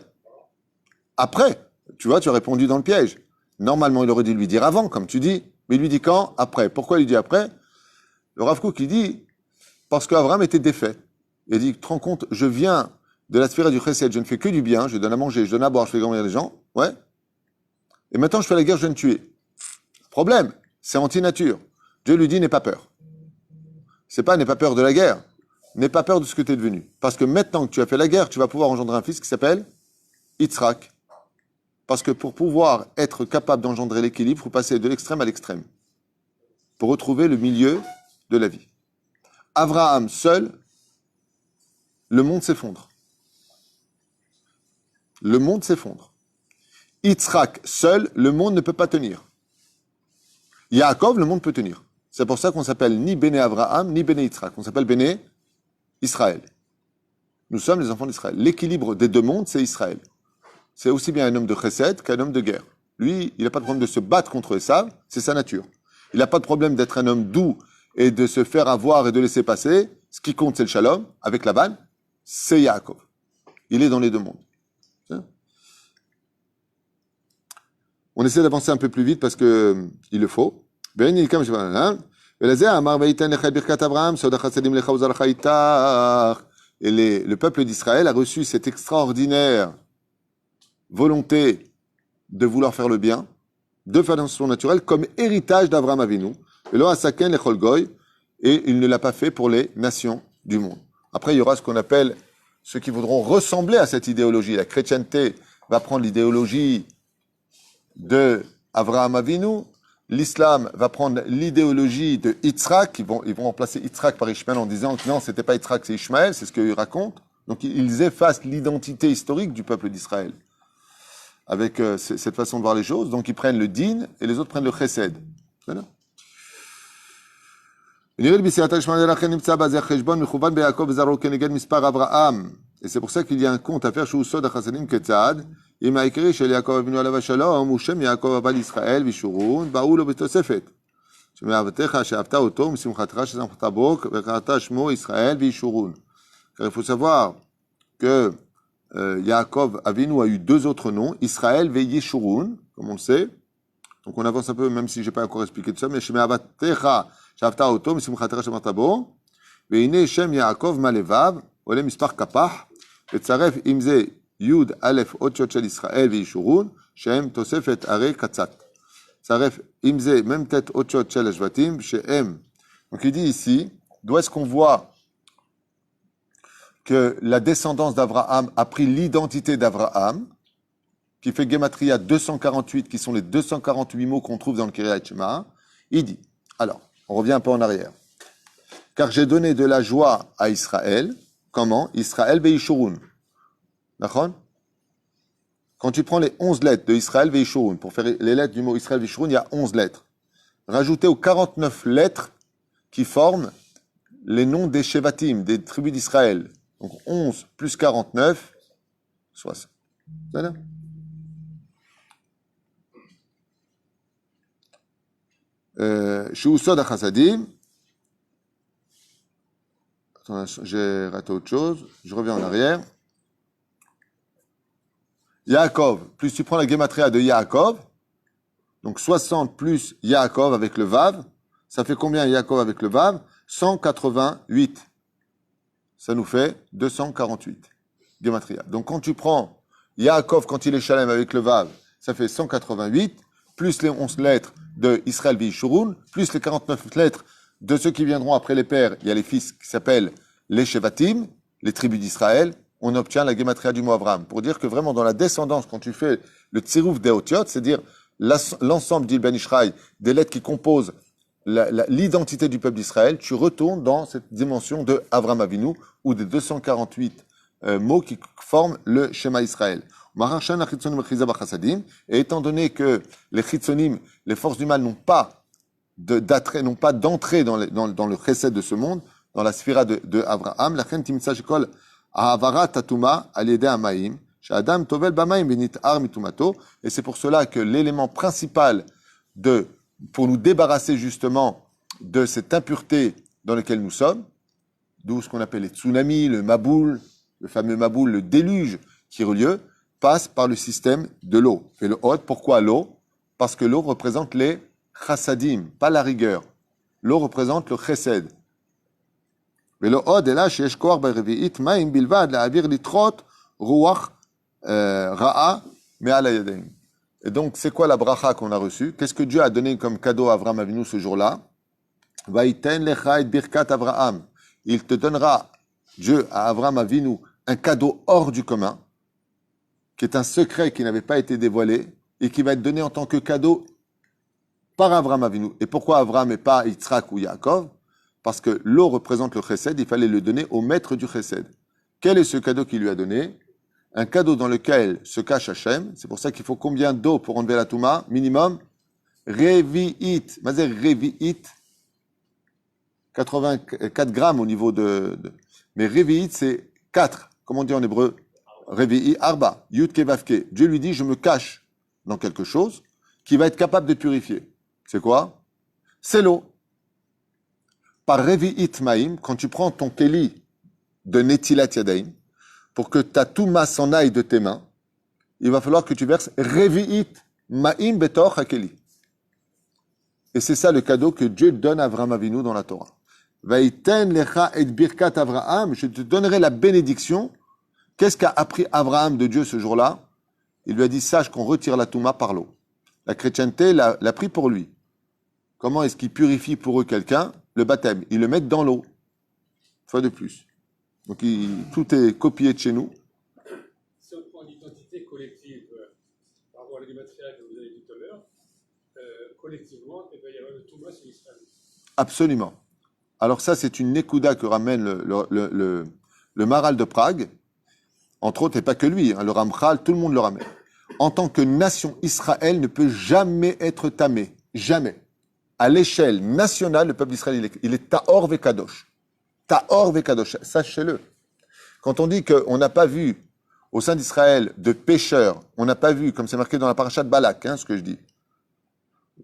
Après. Tu vois, tu as répondu dans le piège. Normalement, il aurait dû lui dire avant, comme tu dis. Mais il lui dit quand? Après. Pourquoi il lui dit après? Le Rav Kook, il dit, parce qu'Abraham était défait. Il dit, tu te rends compte, je viens de la sphère du chesed, je ne fais que du bien, je donne à manger, je donne à boire, je fais grandir les gens. Ouais. Et maintenant, je fais la guerre, je viens de tuer. Problème, c'est anti-nature. Dieu lui dit, n'aie pas peur. C'est pas, n'aie pas peur de la guerre. N'aie pas peur de ce que tu es devenu. Parce que maintenant que tu as fait la guerre, tu vas pouvoir engendrer un fils qui s'appelle Yitzhak. Parce que pour pouvoir être capable d'engendrer l'équilibre, il faut passer de l'extrême à l'extrême. Pour retrouver le milieu de la vie. Abraham seul, le monde s'effondre. Le monde s'effondre. Yitzhak seul, le monde ne peut pas tenir. Yaakov, le monde peut tenir. C'est pour ça qu'on s'appelle ni Béné Abraham, ni Béné Yitzhak. On s'appelle Béné Israël. Nous sommes les enfants d'Israël. L'équilibre des deux mondes, c'est Israël. C'est aussi bien un homme de chesed qu'un homme de guerre. Lui, il n'a pas de problème de se battre contre Esav, c'est sa nature. Il n'a pas de problème d'être un homme doux et de se faire avoir et de laisser passer. Ce qui compte, c'est le shalom. Avec Laban, c'est Yaakov. Il est dans les deux mondes. On essaie d'avancer un peu plus vite parce que il le faut. Et le peuple d'Israël a reçu cette extraordinaire volonté de vouloir faire le bien, de façon naturelle, comme héritage d'Abraham Avinu. Et il ne l'a pas fait pour les nations du monde. Après, il y aura ce qu'on appelle ceux qui voudront ressembler à cette idéologie. La chrétienté va prendre l'idéologie de Abraham Avinu. L'islam va prendre l'idéologie de Yitzhak. Ils vont remplacer Yitzhak par Ishmael en disant que non, c'était pas Yitzhak, c'est Ishmael. C'est ce qu'ils racontent. Donc, ils effacent l'identité historique du peuple d'Israël avec cette façon de voir les choses. Donc, ils prennent le din et les autres prennent le chesed. Voilà. Et c'est pour ça qu'il y a un compte à faire chez Usod HaChasadim Ketzad. אם העיקרי של יעקב אבינו עליו השלום הוא שם יעקב אבל ישראל וישורון באו לו בתוספת. שמאהבתך שאהבת אותו ומשמחתך ששמחת בו וקראת שמו ישראל וישורון. Car il faut savoir que Yaakov Avinu a eu deux autres noms, Israël et Yeshurun, comme on le sait. Donc on avance un peu, même si je n'ai pas encore expliqué tout ça, mais שמאהבתך שאהבת אותו ומשמחתך ששמחת בו. והנה שם יעקב מלבב, עולה מספר כפח, וצרף עם זה יוד א' אותיות של ישראל וישורון, שהם תוספת הרי קצת. צרף עם זה מ"ט אותיות של השבטים, שהם. Donc il dit ici, d'où est-ce qu'on voit que la descendance d'Abraham a pris l'identité d'Abraham, qui fait Gematria 248, qui sont les 248 mots qu'on trouve dans le Kiryat Shema. Il dit, alors, on revient un peu en arrière. Car j'ai donné de la joie à Israël. Comment? Israël ve'ishurun. D'accord? Quand tu prends les 11 lettres de Israël ve'ishurun, pour faire les lettres du mot Israël ve'ishurun, il y a 11 lettres. Rajoutez aux 49 lettres qui forment les noms des Shevatim, des tribus d'Israël. Donc 11 plus 49, 60. Voilà. Sheusod HaChasadim. Attends, j'ai raté autre chose. Je reviens en arrière. Yaakov, plus tu prends la Gematria de Yaakov, donc 60 plus Yaakov avec le Vav, ça fait combien Yaakov avec le Vav? 188. Ça nous fait 248. Gematria. Donc quand tu prends Yaakov, quand il est Shalem avec le Vav, ça fait 188, plus les 11 lettres de Israël Vishurun, plus les 49 lettres de ceux qui viendront après les pères, il y a les fils qui s'appellent les Shevatim, les tribus d'Israël, on obtient la Gematria du mot Abraham. Pour dire que vraiment dans la descendance, quand tu fais le Tsirouf des Otiot, c'est-à-dire l'ensemble d'Ibn Ishraï, des lettres qui composent l'identité du peuple d'Israël, tu retournes dans cette dimension de Avraham Avinu, ou des 248 mots qui forment le Shema Israël. Et étant donné que les chitzonim, les forces du mal n'ont pas d'entrée dans le chesed de ce monde, dans la sphira de Abraham, la chen timtsa shekol ahavarat tatuma al yedei hamaim, she'adam tovel bamaim v'nit'ar mitumato, et c'est pour cela que l'élément principal pour nous débarrasser justement de cette impureté dans lequel nous sommes, d'où ce qu'on appelle les tsunamis, le Maboul, le fameux Maboul, le déluge qui a lieu, passe par le système de l'eau. Et le Hod, pourquoi l'eau? Parce que l'eau représente les chassadim, pas la rigueur. L'eau représente le chesed. Et le Hod est là, chez Eshkoar Berevi'it, Maim Bilvad, la Avir Litrot, Ruach, Ra'a, Me'al Yadayim. Et donc, c'est quoi la bracha qu'on a reçue? Qu'est-ce que Dieu a donné comme cadeau à Avraham Avinu ce jour-là? Vaïten lecha et birkat Avraham. Il te donnera, Dieu, à Avraham Avinu, un cadeau hors du commun, qui est un secret qui n'avait pas été dévoilé, et qui va être donné en tant que cadeau par Avraham Avinu. Et pourquoi Avraham et pas Yitzhak ou Yaakov? Parce que l'eau représente le chesed, il fallait le donner au maître du chesed. Quel est ce cadeau qu'il lui a donné? Un cadeau dans lequel se cache Hachem. C'est pour ça qu'il faut combien d'eau pour enlever la Touma? Minimum. Revi'it. Mazé Revi'it. 84 grammes au niveau mais Revi'it, c'est 4. Comment on dit en hébreu? Revi'i, Arba. Yud Kevavke. Dieu lui dit, je me cache dans quelque chose qui va être capable de purifier. C'est quoi? C'est l'eau. Par Revi'it Maïm, quand tu prends ton keli de Netilat Yadaim, pour que ta touma s'en aille de tes mains, il va falloir que tu verses Revi'it Maïm Betor HaKeli. Et c'est ça le cadeau que Dieu donne à Avraham Avinu dans la Torah. Vaïten lecha et birkat Avraham, je te donnerai la bénédiction. Qu'est-ce qu'a appris Avraham de Dieu ce jour-là? Il lui a dit, sache qu'on retire la touma par l'eau. La chrétienté l'a pris pour lui. Comment est-ce qu'il purifie pour eux quelqu'un? Le baptême. Ils le mettent dans l'eau. Fois de plus. Donc tout est copié de chez nous. Si on prend l'identité collective, par rapport à l'animatrial que vous avez dit tout à l'heure, collectivement, il va y avoir le Touma sur Israël. Absolument. Alors ça, c'est une Nekuda que ramène le Maral de Prague. Entre autres, et pas que lui, hein, le Ramchal, tout le monde le ramène. En tant que nation, Israël ne peut jamais être tamé. Jamais. À l'échelle nationale, le peuple d'Israël, il est Tahor Vekadosh. Tahor Vekadosh, sachez-le. Quand on dit qu'on n'a pas vu au sein d'Israël de pécheurs, on n'a pas vu, comme c'est marqué dans la paracha de Balak, hein, ce que je dis,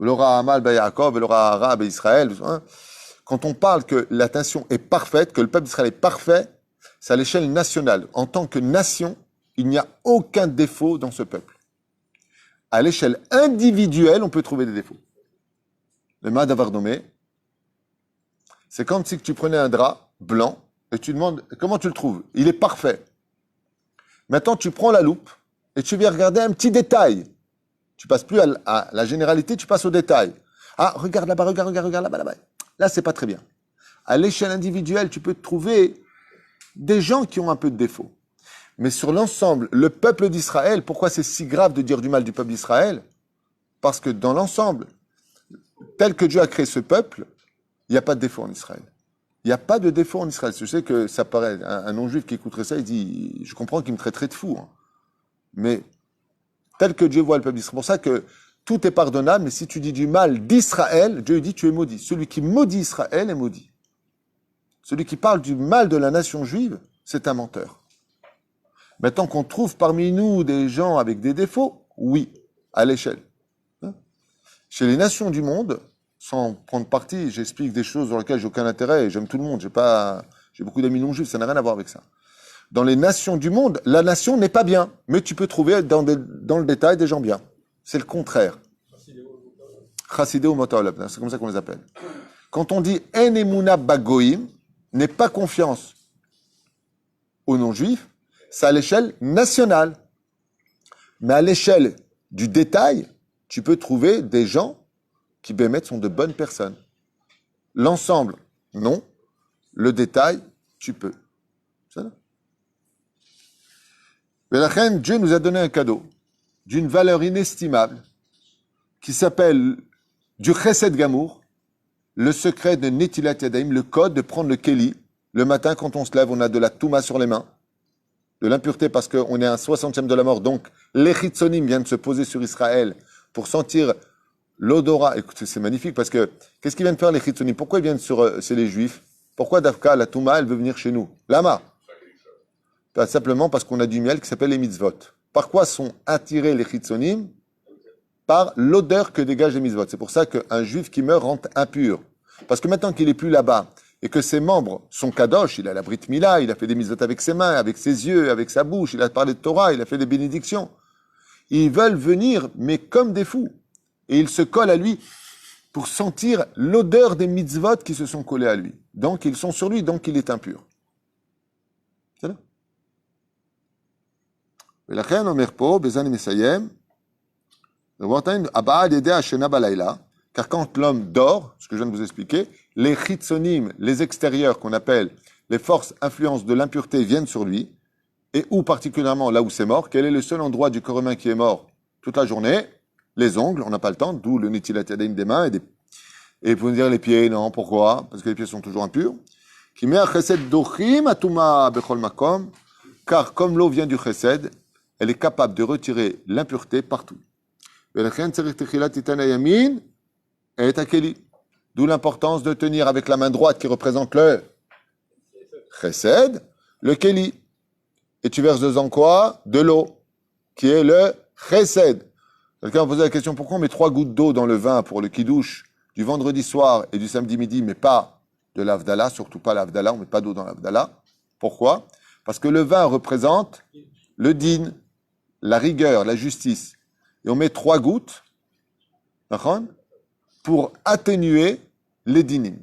L'ora Amal Yaakov, L'ora Arab et Israël, hein, quand on parle que la nation est parfaite, que le peuple d'Israël est parfait, c'est à l'échelle nationale. En tant que nation, il n'y a aucun défaut dans ce peuple. À l'échelle individuelle, on peut trouver des défauts. Le Mad Avardomé, c'est comme si tu prenais un drap blanc et tu demandes comment tu le trouves. Il est parfait. Maintenant, tu prends la loupe et tu viens regarder un petit détail. Tu passes plus à la généralité, tu passes au détail. Ah, regarde là-bas, regarde là-bas. Là, c'est pas très bien. À l'échelle individuelle, tu peux trouver des gens qui ont un peu de défauts. Mais sur l'ensemble, le peuple d'Israël, pourquoi c'est si grave de dire du mal du peuple d'Israël? Parce que dans l'ensemble, tel que Dieu a créé ce peuple, il n'y a pas de défaut en Israël. Il n'y a pas de défaut en Israël. Je sais que ça paraît, un non-juif qui écouterait ça, il dit, je comprends qu'il me traiterait de fou. Hein. Mais tel que Dieu voit le peuple d'Israël, c'est pour ça que tout est pardonnable, mais si tu dis du mal d'Israël, Dieu dit, tu es maudit. Celui qui maudit Israël est maudit. Celui qui parle du mal de la nation juive, c'est un menteur. Maintenant qu'on trouve parmi nous des gens avec des défauts, oui, à l'échelle. Hein? Chez les nations du monde, sans prendre parti, j'explique des choses dans lesquelles j'ai aucun intérêt, et j'aime tout le monde, j'ai beaucoup d'amis non-juifs, ça n'a rien à voir avec ça. Dans les nations du monde, la nation n'est pas bien, mais tu peux trouver dans le détail des gens bien. C'est le contraire. Chassidé ou Motaolab, c'est comme ça qu'on les appelle. Quand on dit En Emuna Bagoïm, n'est pas confiance aux non-juifs, c'est à l'échelle nationale. Mais à l'échelle du détail, tu peux trouver des gens qui, bémet, sont de bonnes personnes. L'ensemble, non. Le détail, tu peux. C'est ça. Mais la reine, Dieu nous a donné un cadeau d'une valeur inestimable qui s'appelle du Chesed Gamour, le secret de Netilat Yadayim, le code de prendre le Keli. Le matin, quand on se lève, on a de la Touma sur les mains, de l'impureté parce qu'on est à un 60e de la mort. Donc, les Chitzonim viennent se poser sur Israël pour sentir l'odorat. Écoutez, c'est magnifique parce que, qu'est-ce qu'ils viennent faire les Chitzonim? Pourquoi ils viennent chez les Juifs? Pourquoi Davka, la Touma, elle veut venir chez nous? Lama. Simplement parce qu'on a du miel qui s'appelle les mitzvot. Par quoi sont attirés les Chitzonim? Par l'odeur que dégagent les mitzvot. C'est pour ça qu'un Juif qui meurt rentre impur. Parce que maintenant qu'il n'est plus là-bas, et que ses membres sont kadosh, il a la Brit Mila, il a fait des mitzvot avec ses mains, avec ses yeux, avec sa bouche, il a parlé de Torah, il a fait des bénédictions. Ils veulent venir, mais comme des fous. Et ils se collent à lui pour sentir l'odeur des mitzvot qui se sont collés à lui. Donc ils sont sur lui, donc il est impur. C'est là. ולכן אומר פה, בזה אני מסיים, car quand l'homme dort, ce que je viens de vous expliquer, les chitzonim, les extérieurs qu'on appelle les forces influences de l'impureté viennent sur lui, et où particulièrement là où c'est mort, quel est le seul endroit du corps humain qui est mort toute la journée? Les ongles, on n'a pas le temps, d'où le netilat yadayim des mains, et vous me dire les pieds, non, pourquoi? Parce que les pieds sont toujours impurs. Car comme l'eau vient du chesed, elle est capable de retirer l'impureté partout. D'où l'importance de tenir avec la main droite qui représente le chesed, le keli. Et tu verses dedans quoi? De l'eau, qui est le chesed. Quelqu'un m'a posé la question, pourquoi on met 3 gouttes d'eau dans le vin pour le kidouche du vendredi soir et du samedi midi, mais pas de l'avdallah, surtout pas l'avdallah, on ne met pas d'eau dans l'avdallah. Pourquoi? Parce que le vin représente le din, la rigueur, la justice. Et on met 3 gouttes, pour atténuer les dinim.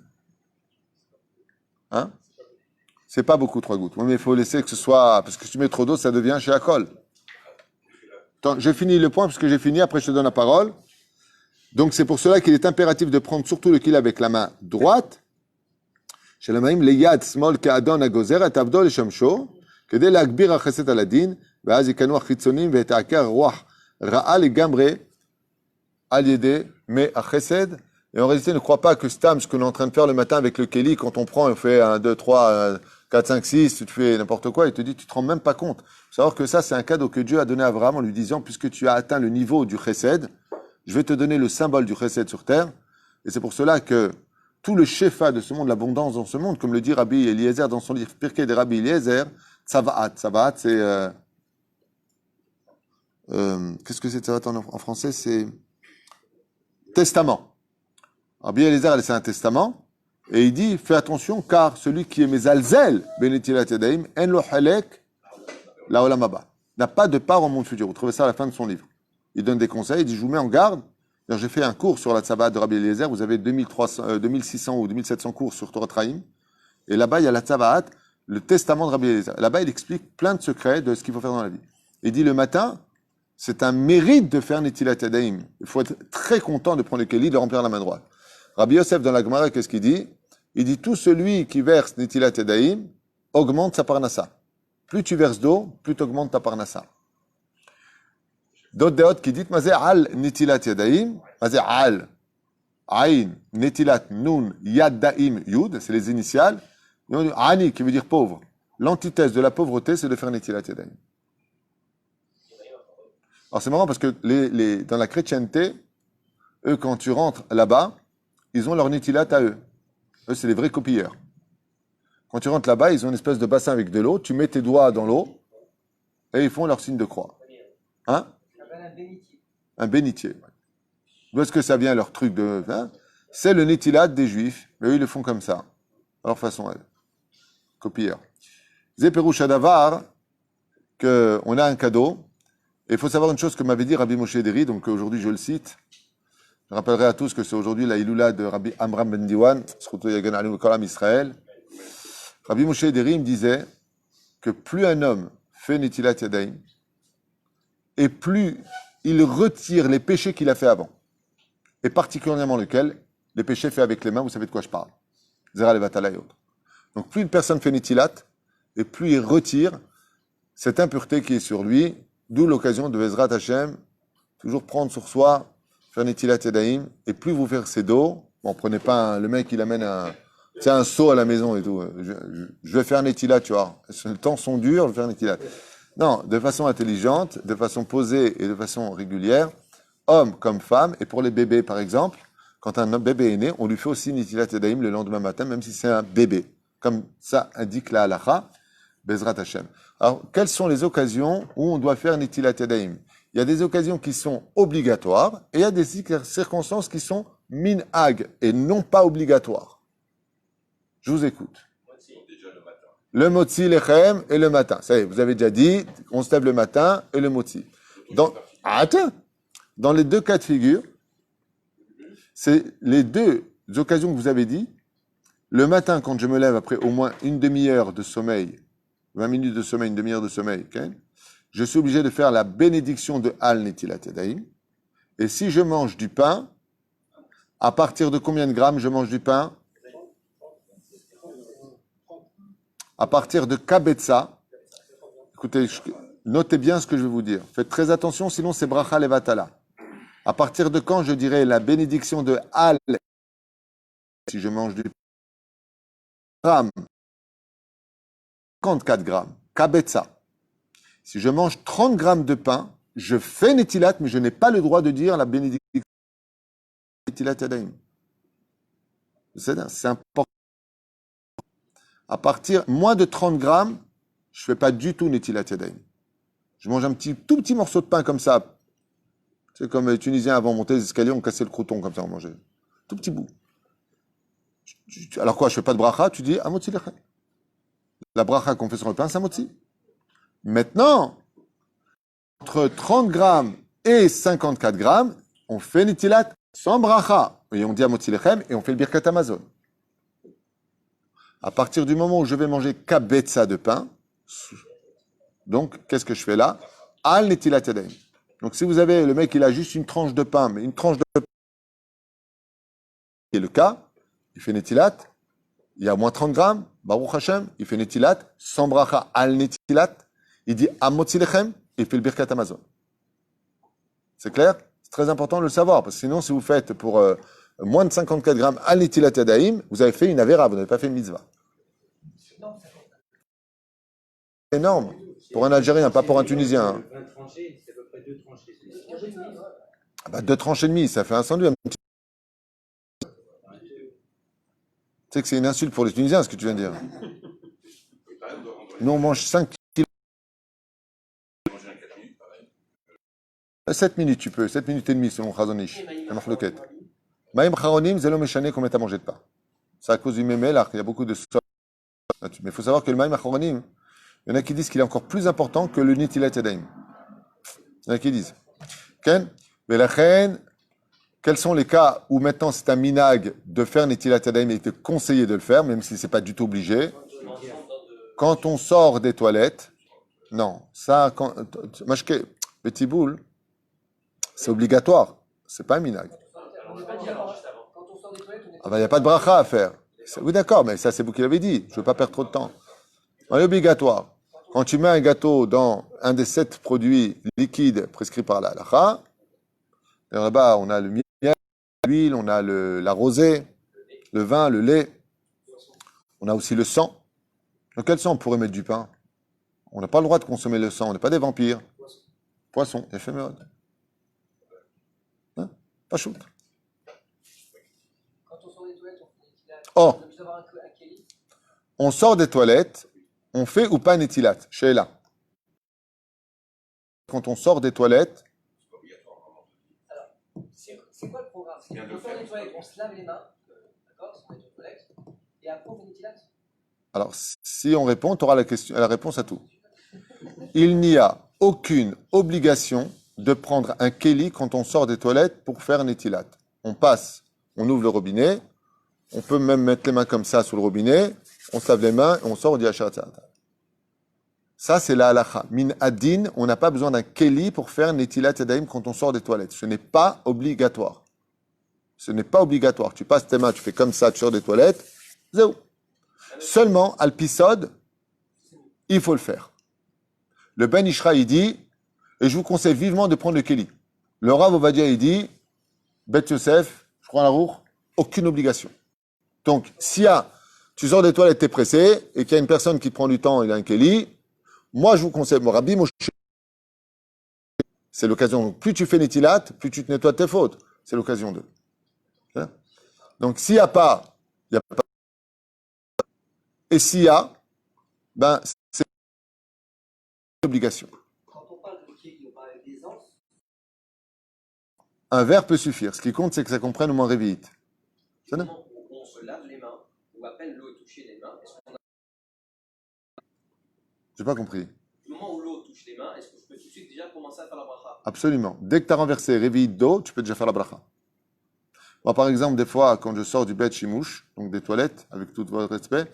Hein? C'est pas beaucoup 3 gouttes. Oui, mais il faut laisser que ce soit, parce que si tu mets trop d'eau, ça devient chez Akol. Attends, j'ai fini le point, parce que j'ai fini, après je te donne la parole. Donc c'est pour cela qu'il est impératif de prendre surtout le kil avec la main droite. Chez la maïm, les yad smol ka'adon agozer et avdo le shamsho, כדי להגביר החסד על הדין, ואז ייכנו החיצונים ויתעקר רוח רעה לגמרי על ידי מי החסד. Et en réalité, ne crois pas que Stam, ce que l'on est en train de faire le matin avec le Keli, quand on prend, on fait 1, 2, 3, 4, 5, 6, tu te fais n'importe quoi, il te dit, tu te rends même pas compte. Faut savoir que ça, c'est un cadeau que Dieu a donné à Abraham en lui disant, puisque tu as atteint le niveau du chesed, je vais te donner le symbole du chesed sur terre. Et c'est pour cela que tout le shefa de ce monde, l'abondance dans ce monde, comme le dit Rabbi Eliezer dans son livre Pirkei de Rabbi Eliezer, Tzavaat. Tzavaat, c'est... qu'est-ce que c'est Tzavaat en français? C'est testament. Rabbi Eliezer, c'est un testament, et il dit, fais attention, car celui qui est mezalzel, benetilat yadaim, en lo halek la olam haba, n'a pas de part au monde futur. Vous trouvez ça à la fin de son livre. Il donne des conseils, il dit, je vous mets en garde. J'ai fait un cours sur la Tzavaat de Rabbi Eliezer, vous avez 2600 ou 2700 cours sur Torah Traim, et là-bas, il y a la Tzavaat, le testament de Rabbi Eliezer. Là-bas, il explique plein de secrets de ce qu'il faut faire dans la vie. Il dit, le matin, c'est un mérite de faire Netilat Yadayim. Il faut être très content de prendre le Keli, de remplir la main droite. Rabbi Yosef, dans la Gemara, qu'est-ce qu'il dit? Il dit, tout celui qui verse Netilat Yadayim augmente sa parnassa. Plus tu verses d'eau, plus tu augmentes ta parnassa. D'autres déotes qui disent, mazé al Netilat Yadayim, mazé al, aïn, Netilat, nun, yadaim, yud, c'est les initiales. Ani, qui veut dire pauvre. L'antithèse de la pauvreté, c'est de faire Netilat Yadayim. Alors c'est marrant parce que dans la chrétienté, eux, quand tu rentres là-bas, ils ont leur Netilat à eux. Eux, c'est les vrais copieurs. Quand tu rentres là-bas, ils ont une espèce de bassin avec de l'eau, tu mets tes doigts dans l'eau, et ils font leur signe de croix. Hein? Un bénitier. D'où est-ce que ça vient, leur truc de... Hein? C'est le Netilat des Juifs, mais eux, ils le font comme ça. À leur façon, elle. Copieur. Zéperouch Adavar, qu'on a un cadeau. Et il faut savoir une chose que m'avait dit Rabbi Moshe Deri, donc aujourd'hui je le cite. Je rappellerai à tous que c'est aujourd'hui la Iloula de Rabbi Amram Ben Diwan, Israël. Rabbi Moshe Deri me disait que plus un homme fait Netilat Yadayim, et plus il retire les péchés qu'il a fait avant. Et particulièrement lequel? Les péchés faits avec les mains, vous savez de quoi je parle. Zera Levatala et autres. Donc plus une personne fait Netilat, et plus il retire cette impureté qui est sur lui, d'où l'occasion de Bezrat Hashem, toujours prendre sur soi, faire Netilat Yadayim, et plus vous versez d'eau, bon, prenez pas le mec, il amène un seau à la maison et tout. Je vais faire Netilat, tu vois. Les temps sont durs, je vais faire Netilat. Non, de façon intelligente, de façon posée et de façon régulière, homme comme femme, et pour les bébés par exemple, quand un bébé est né, on lui fait aussi Netilat Yadayim le lendemain matin, même si c'est un bébé. Comme ça indique la halacha, Bezrat Hashem. Alors, quelles sont les occasions où on doit faire Netilat Yadayim? Il y a des occasions qui sont obligatoires et il y a des circonstances qui sont minhag et non pas obligatoires. Je vous écoute. Le motzi, lechem et le matin. Ça y est, vous avez déjà dit, on se lève le matin et le motzi. Attends. Dans les deux cas de figure, c'est les deux occasions que vous avez dit. Le matin, quand je me lève après au moins une demi-heure de sommeil, 20 minutes de sommeil, une demi-heure de sommeil, okay, je suis obligé de faire la bénédiction de Al Netilat Yadayim. Et si je mange du pain, à partir de combien de grammes je mange du pain? À partir de Kabetza. Écoutez, notez bien ce que je vais vous dire. Faites très attention, sinon c'est Bracha Levatala. À partir de quand je dirais la bénédiction de Al, si je mange du pain, 54 grammes, Kabetza. Si je mange 30 grammes de pain, je fais Netilat, mais je n'ai pas le droit de dire la bénédiction de Netilat Yadayim. C'est important. À partir moins de 30 grammes, je ne fais pas du tout Netilat Yadayim. Je mange un tout petit morceau de pain comme ça. C'est comme les Tunisiens avant de monter les escaliers, on cassait le crouton comme ça, on mangeait. Tout petit bout. Alors quoi, je ne fais pas de bracha, tu dis Amotzi lechem. La bracha qu'on fait sur le pain, c'est Amotzi. Maintenant, entre 30 grammes et 54 grammes, on fait Netilat sans bracha. Et on dit Amotzi lechem et on fait le Birkat Hamazon. À partir du moment où je vais manger kabetza de pain, donc qu'est-ce que je fais là? Al Netilat Yadayim. Donc si vous avez le mec, il a juste une tranche de pain, mais une tranche de pain, c'est le cas, il fait Netilat, il y a moins 30 grammes, Baruch Hashem, il fait Netilat, sans bracha Al Netilat, il dit Amotzi lechem, il fait le Birkat Hamazon. C'est clair? C'est très important de le savoir, parce que sinon, si vous faites pour moins de 54 grammes Al Netilat Yadayim, vous avez fait une avéra, vous n'avez pas fait une mitzvah. Énorme. Pour un Algérien, pas pour un Tunisien. 20 tranchées, c'est à peu près 2 tranchées. Ah bah 2 tranches et demie, ça fait un sandwich. Tu sais que c'est une insulte pour les Tunisiens, ce que tu viens de dire. Nous, on mange 5 kilos. 7 minutes, tu peux. 7 minutes et demie, selon Chazonish. La marloquette. Maïm Charonim, zélo méchané, combien t'as mangé de pain? C'est à cause du mémel, il y a beaucoup de sol. Mais il faut savoir que le Maïm Charonim, il y en a qui disent qu'il est encore plus important que le Netilat Yadayim. Il y en a qui disent. Ken, Velachen, quels sont les cas où maintenant c'est un minag de faire Netilat Yadayim et il est conseillé de le faire, même si c'est pas du tout obligé? Quand on sort des toilettes, non. Ça, quand, mashke, petit boule, c'est obligatoire. C'est pas un minag. Ah ben, il n'y a pas de bracha à faire. Oui, d'accord, mais ça, c'est vous qui l'avez dit. Je ne veux pas perdre trop de temps. C'est obligatoire. Quand tu mets un gâteau dans un des 7 produits liquides prescrits par la halakha, là-bas, on a le miel, l'huile, on a la rosée, le vin, le lait. On a aussi le sang. Dans quel sang on pourrait mettre du pain? On n'a pas le droit de consommer le sang. On n'est pas des vampires. Poisson, éphémérode. Hein? Pas shoot. Quand on sort des toilettes, Oh. on peut avoir un kéli. On sort des toilettes, on fait ou pas Netilat? Sheila. Quand on sort des toilettes, C'est quoi le programme? C'est qu'on sort des toilettes, on se lave les mains, d'accord? On est aux toilettes, et après on fait Netilat. alors si on répond, tu auras la réponse à tout. Il n'y a aucune obligation de prendre un kéli quand on sort des toilettes pour faire Netilat. On passe, on ouvre le robinet, on peut même mettre les mains comme ça sous le robinet, on se lave les mains, on sort, on dit Asher Tzad. Ça, c'est la halakha. Min adin, on n'a pas besoin d'un kéli pour faire Netilat Yadayim quand on sort des toilettes. Ce n'est pas obligatoire. Ce n'est pas obligatoire. Tu passes tes mains, tu fais comme ça, tu sors des toilettes, zéro. Seulement, al-pisod, il faut le faire. Le Ben Ishra, il dit, et je vous conseille vivement de prendre le kéli. Le Rav Ovadia, il dit, Bet Yosef, je crois la roue, aucune obligation. Donc, tu sors des toilettes, t'es pressé, et qu'il y a une personne qui prend du temps, il a un kéli, moi, je vous conseille, mon Rabbi Moshe, c'est l'occasion. Plus tu fais Netilat, plus tu te nettoies de tes fautes. C'est l'occasion de. Hein? Donc, s'il n'y a pas, il n'y a pas. Et s'il y a, ben, c'est une obligation. Quand on parle de kéli, on parle d'aisance. Un verre peut suffire. Ce qui compte, c'est que ça comprenne au moins révite. On se lave les mains, où à peine l'eau touchait les mains, est-ce qu'on a... J'ai pas compris. Au moment où l'eau touche les mains, est-ce que je peux tout de suite déjà commencer à faire la bracha? Absolument. Dès que tu as renversé réveillé d'eau, tu peux déjà faire la bracha. Moi, par exemple, des fois, quand je sors du bed shimouch, donc des toilettes, avec tout votre respect,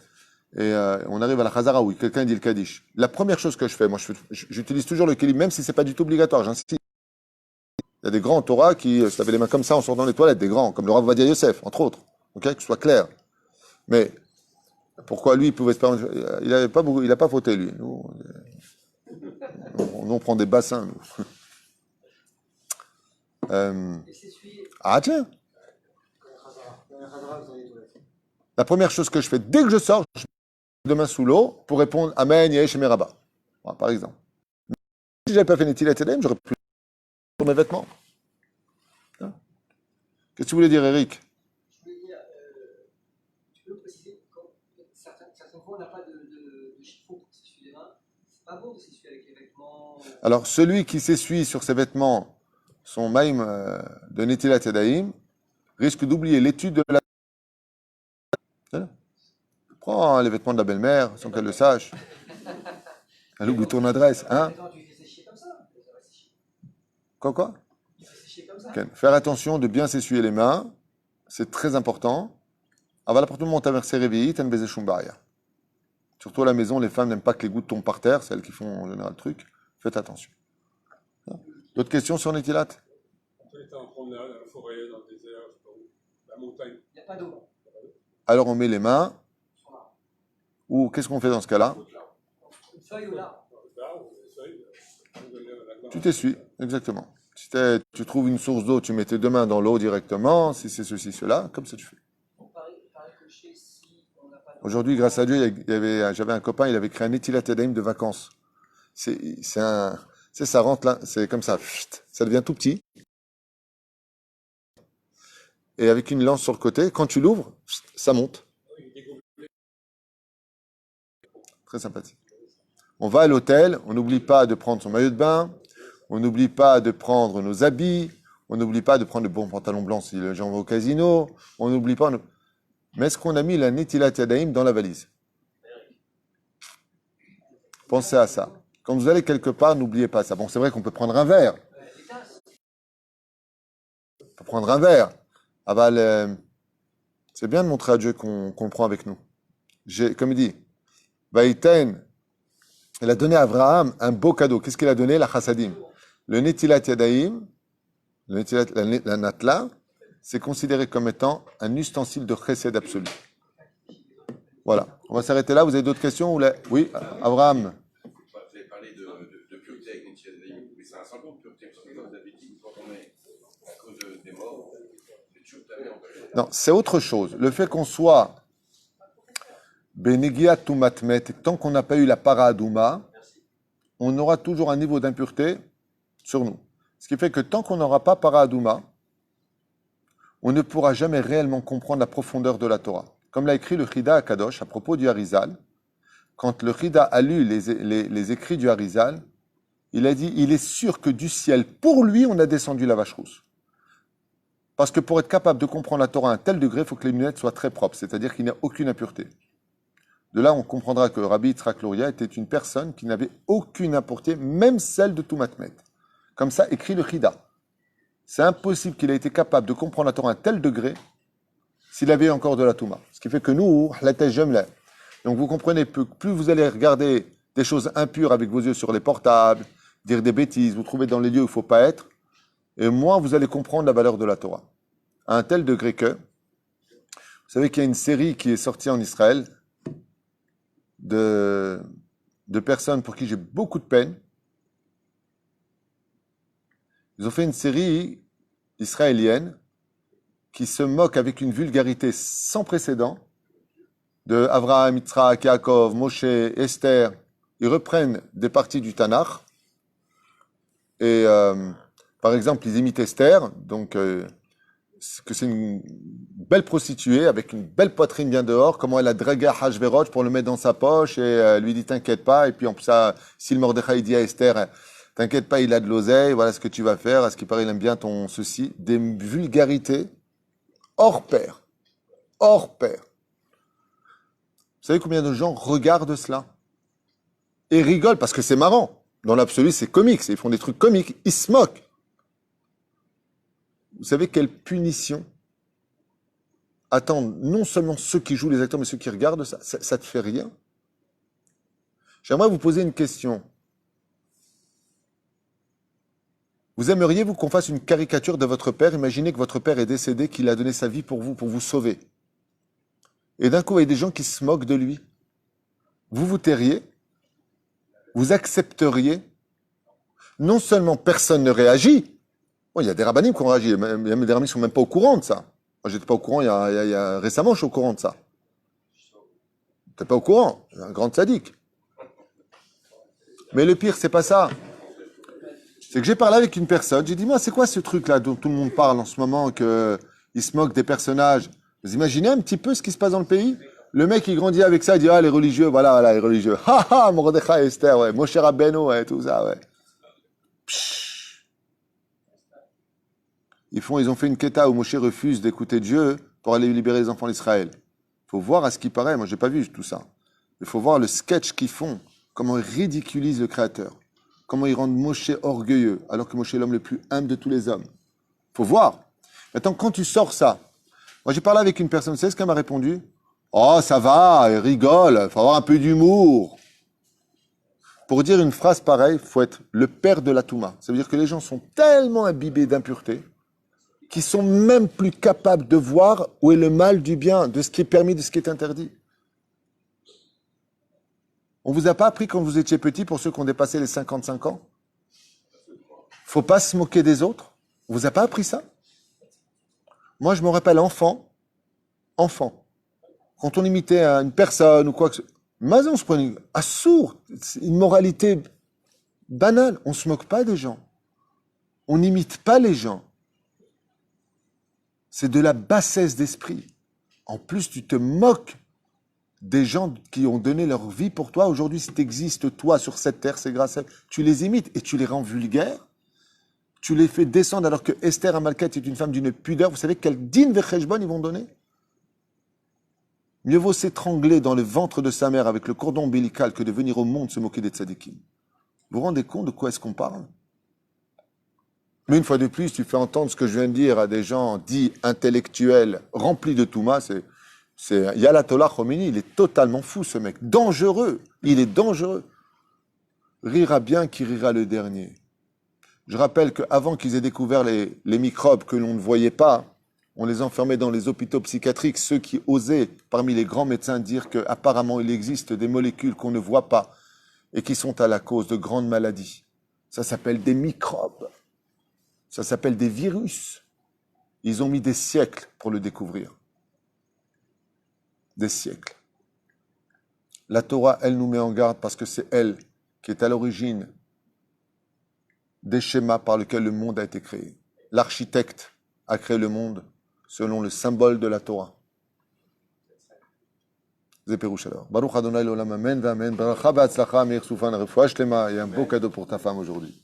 et on arrive à la Chazara, oui, quelqu'un dit le Kaddish. La première chose que je fais, moi, j'utilise toujours le kélim, même si c'est pas du tout obligatoire, j'insiste. Il y a des grands Torah qui se lavaient les mains comme ça en sortant des toilettes, des grands, comme le Rav Vadia Yosef, entre autres. Ok, que ce soit clair. Mais pourquoi lui, il pouvait se permettre, il avait pas beaucoup, il a pas fauté, lui. Nous, on prend des bassins, nous. Et s'essuyer. Ah, tiens! La première chose que je fais, dès que je sors, je mets deux mains sous l'eau pour répondre Amen, Yesh, Meraba. Voilà, par exemple. Si j'avais pas fait Netilat Yadayim, j'aurais pu sur mes vêtements. Hein? Qu'est-ce que tu voulais dire, Eric? Je voulais dire, tu peux préciser, quand certaines fois on n'a pas de chiffon pour s'essuyer les mains, c'est pas bon de s'essuyer avec les vêtements. Alors, celui qui s'essuie sur ses vêtements, son maïm de Netilat Yadayim, risque d'oublier l'étude de la. Prends les vêtements de la belle-mère, sans qu'elle le sache. Elle oublie ton adresse. Hein? Tu fais sécher comme ça. Ça va sécher. Quoi? Tu fais sécher comme ça. Okay. Faire attention de bien s'essuyer les mains, c'est très important. Avant l'appartement, tu as versé réveillé, tu as une baisé shumbaria. Surtout à la maison, les femmes n'aiment pas que les gouttes tombent par terre, c'est elles qui font en général le truc. Faites attention. D'autres questions sur Netilat? On était en promenade, dans la forêt, dans le désert, je sais pas où, la montagne. Il n'y a pas d'eau. Alors on met les mains, ou qu'est-ce qu'on fait dans ce cas-là? Une feuille ou là. Tu t'essuies, exactement. Si tu trouves une source d'eau, tu mets tes deux mains dans l'eau directement. Si c'est ceci, cela, comme ça tu fais. Aujourd'hui, grâce à Dieu, j'avais un copain, il avait créé un Netilat Yadayim de vacances. Ça rentre là, c'est comme ça, ça devient tout petit. Et avec une lance sur le côté, quand tu l'ouvres, ça monte. Très sympathique. On va à l'hôtel, on n'oublie pas de prendre son maillot de bain, on n'oublie pas de prendre nos habits, on n'oublie pas de prendre le bon pantalon blanc si les gens vont au casino, on n'oublie pas. Mais est-ce qu'on a mis la Netilat Yadayim dans la valise? Pensez à ça. Quand vous allez quelque part, n'oubliez pas ça. Bon, c'est vrai qu'on peut prendre un verre. On peut prendre un verre. C'est bien de montrer à Dieu qu'on le prend avec nous. Comme il dit, Vaïten, il a donné à Abraham un beau cadeau. Qu'est-ce qu'il a donné? La chassadim. Le Netilat Yadayim, la natla, c'est considéré comme étant un ustensile de chesed absolu. Voilà. On va s'arrêter là. Vous avez d'autres questions? Oui, Abraham. Vous avez parlé de pureté avec Netilat Yadayim, mais c'est un symbole de pureté. Parce que vous avez dit, quand on est à cause des morts, c'est toujours ta mère. Non, c'est autre chose. Le fait qu'on soit Benegia Tumatmet, tant qu'on n'a pas eu la paradouma, on aura toujours un niveau d'impureté sur nous. Ce qui fait que tant qu'on n'aura pas paradouma, on ne pourra jamais réellement comprendre la profondeur de la Torah. Comme l'a écrit le Chida à Kadosh à propos du Harizal, quand le Chida a lu les écrits du Harizal, il a dit, il est sûr que du ciel, pour lui, on a descendu la vache rousse. Parce que pour être capable de comprendre la Torah à un tel degré, il faut que les lunettes soient très propres, c'est-à-dire qu'il n'y a aucune impureté. De là, on comprendra que Rabbi Yitzhak Luria était une personne qui n'avait aucune impureté, même celle de Toumatmet. Comme ça, écrit le Chida. C'est impossible qu'il ait été capable de comprendre la Torah à un tel degré s'il avait encore de la Touma. Ce qui fait que nous, la tête j'aime. Donc vous comprenez, plus vous allez regarder des choses impures avec vos yeux sur les portables, dire des bêtises, vous trouvez dans les lieux où il ne faut pas être, et moins vous allez comprendre la valeur de la Torah. À un tel degré que, vous savez qu'il y a une série qui est sortie en Israël de personnes pour qui j'ai beaucoup de peine. Ils ont fait une série israélienne qui se moque avec une vulgarité sans précédent de Avraham, Yitzhak, Yaakov, Moshe, Esther. Ils reprennent des parties du Tanakh et par exemple ils imitent Esther, donc que c'est une belle prostituée avec une belle poitrine bien dehors, comment elle a dragué Hachvérosh pour le mettre dans sa poche et lui dit t'inquiète pas, et puis en plus ça, si le Mordechai dit à Esther t'inquiète pas, il a de l'oseille, voilà ce que tu vas faire, à ce qui paraît il aime bien ton ceci, des vulgarités hors pair, hors pair. Vous savez combien de gens regardent cela et rigolent parce que c'est marrant. Dans l'absolu, c'est comique. Ils font des trucs comiques. Ils se moquent. Vous savez quelle punition attendent non seulement ceux qui jouent les acteurs, mais ceux qui regardent ça? Ça te fait rien? J'aimerais vous poser une question. Vous aimeriez, vous, qu'on fasse une caricature de votre père? Imaginez que votre père est décédé, qu'il a donné sa vie pour vous sauver. Et d'un coup, il y a des gens qui se moquent de lui. Vous vous tairiez? Vous accepteriez? Non seulement personne ne réagit. Bon, il y a des rabbinim qui ont réagi. Il y a même des rabbinim qui ne sont même pas au courant de ça. Moi, j'étais pas au courant récemment, je suis au courant de ça. T'es pas au courant? Un grand sadique. Mais le pire, c'est pas ça. C'est que j'ai parlé avec une personne, j'ai dit, moi, c'est quoi ce truc-là dont tout le monde parle en ce moment, qu'ils se moquent des personnages? Vous imaginez un petit peu ce qui se passe dans le pays? Le mec, il grandit avec ça, il dit, ah, les religieux, voilà, les religieux. Ha ha, Mordechai, Esther, ouais, Moshe Rabbeinu, ouais, tout ça, ouais. Pshhh. Ils ont fait une quêta où Moshe refuse d'écouter Dieu pour aller libérer les enfants d'Israël. Il faut voir à ce qui paraît, moi, j'ai pas vu tout ça. Il faut voir le sketch qu'ils font, comment ils ridiculisent le Créateur. Comment ils rendent Moshe orgueilleux, alors que Moshe est l'homme le plus humble de tous les hommes. Faut voir. Maintenant, quand tu sors ça, moi j'ai parlé avec une personne, vous savez ce qu'elle m'a répondu? Oh, ça va, elle rigole, il faut avoir un peu d'humour. Pour dire une phrase pareille, il faut être le père de la Touma. Ça veut dire que les gens sont tellement imbibés d'impureté qu'ils sont même plus capables de voir où est le mal du bien, de ce qui est permis, de ce qui est interdit. On vous a pas appris quand vous étiez petit, pour ceux qui ont dépassé les 55 ans? Faut pas se moquer des autres. On vous a pas appris ça? Moi, je me rappelle enfant, quand on imitait une personne ou quoi que ce soit, mais on se prenait à sourd, une moralité banale. On se moque pas des gens. On n'imite pas les gens. C'est de la bassesse d'esprit. En plus, tu te moques des gens qui ont donné leur vie pour toi. Aujourd'hui, si tu existes, toi, sur cette terre, c'est grâce à eux. Tu les imites et tu les rends vulgaires. Tu les fais descendre alors que Esther Amalket est une femme d'une pudeur. Vous savez quel din vecheshbon ils vont donner? Mieux vaut s'étrangler dans le ventre de sa mère avec le cordon ombilical que de venir au monde se moquer des tzadikim. Vous vous rendez compte de quoi est-ce qu'on parle? Mais une fois de plus, tu fais entendre ce que je viens de dire à des gens dits intellectuels, remplis de Touma, c'est Yalatola Khomeini, il est totalement fou ce mec, dangereux, il est dangereux. Rira bien qui rira le dernier. Je rappelle qu'avant qu'ils aient découvert les microbes que l'on ne voyait pas, on les enfermait dans les hôpitaux psychiatriques, ceux qui osaient, parmi les grands médecins, dire qu'apparemment il existe des molécules qu'on ne voit pas et qui sont à la cause de grandes maladies. Ça s'appelle des microbes, ça s'appelle des virus. Ils ont mis des siècles pour le découvrir. Des siècles. La Torah, elle nous met en garde parce que c'est elle qui est à l'origine des schémas par lesquels le monde a été créé. L'architecte a créé le monde selon le symbole de la Torah. C'est Pérouche alors. Baruch Adonai l'olam amen, amen. Baracha be'atzlacha, meir soufan, refoua shlema. Il y a un beau cadeau pour ta femme aujourd'hui.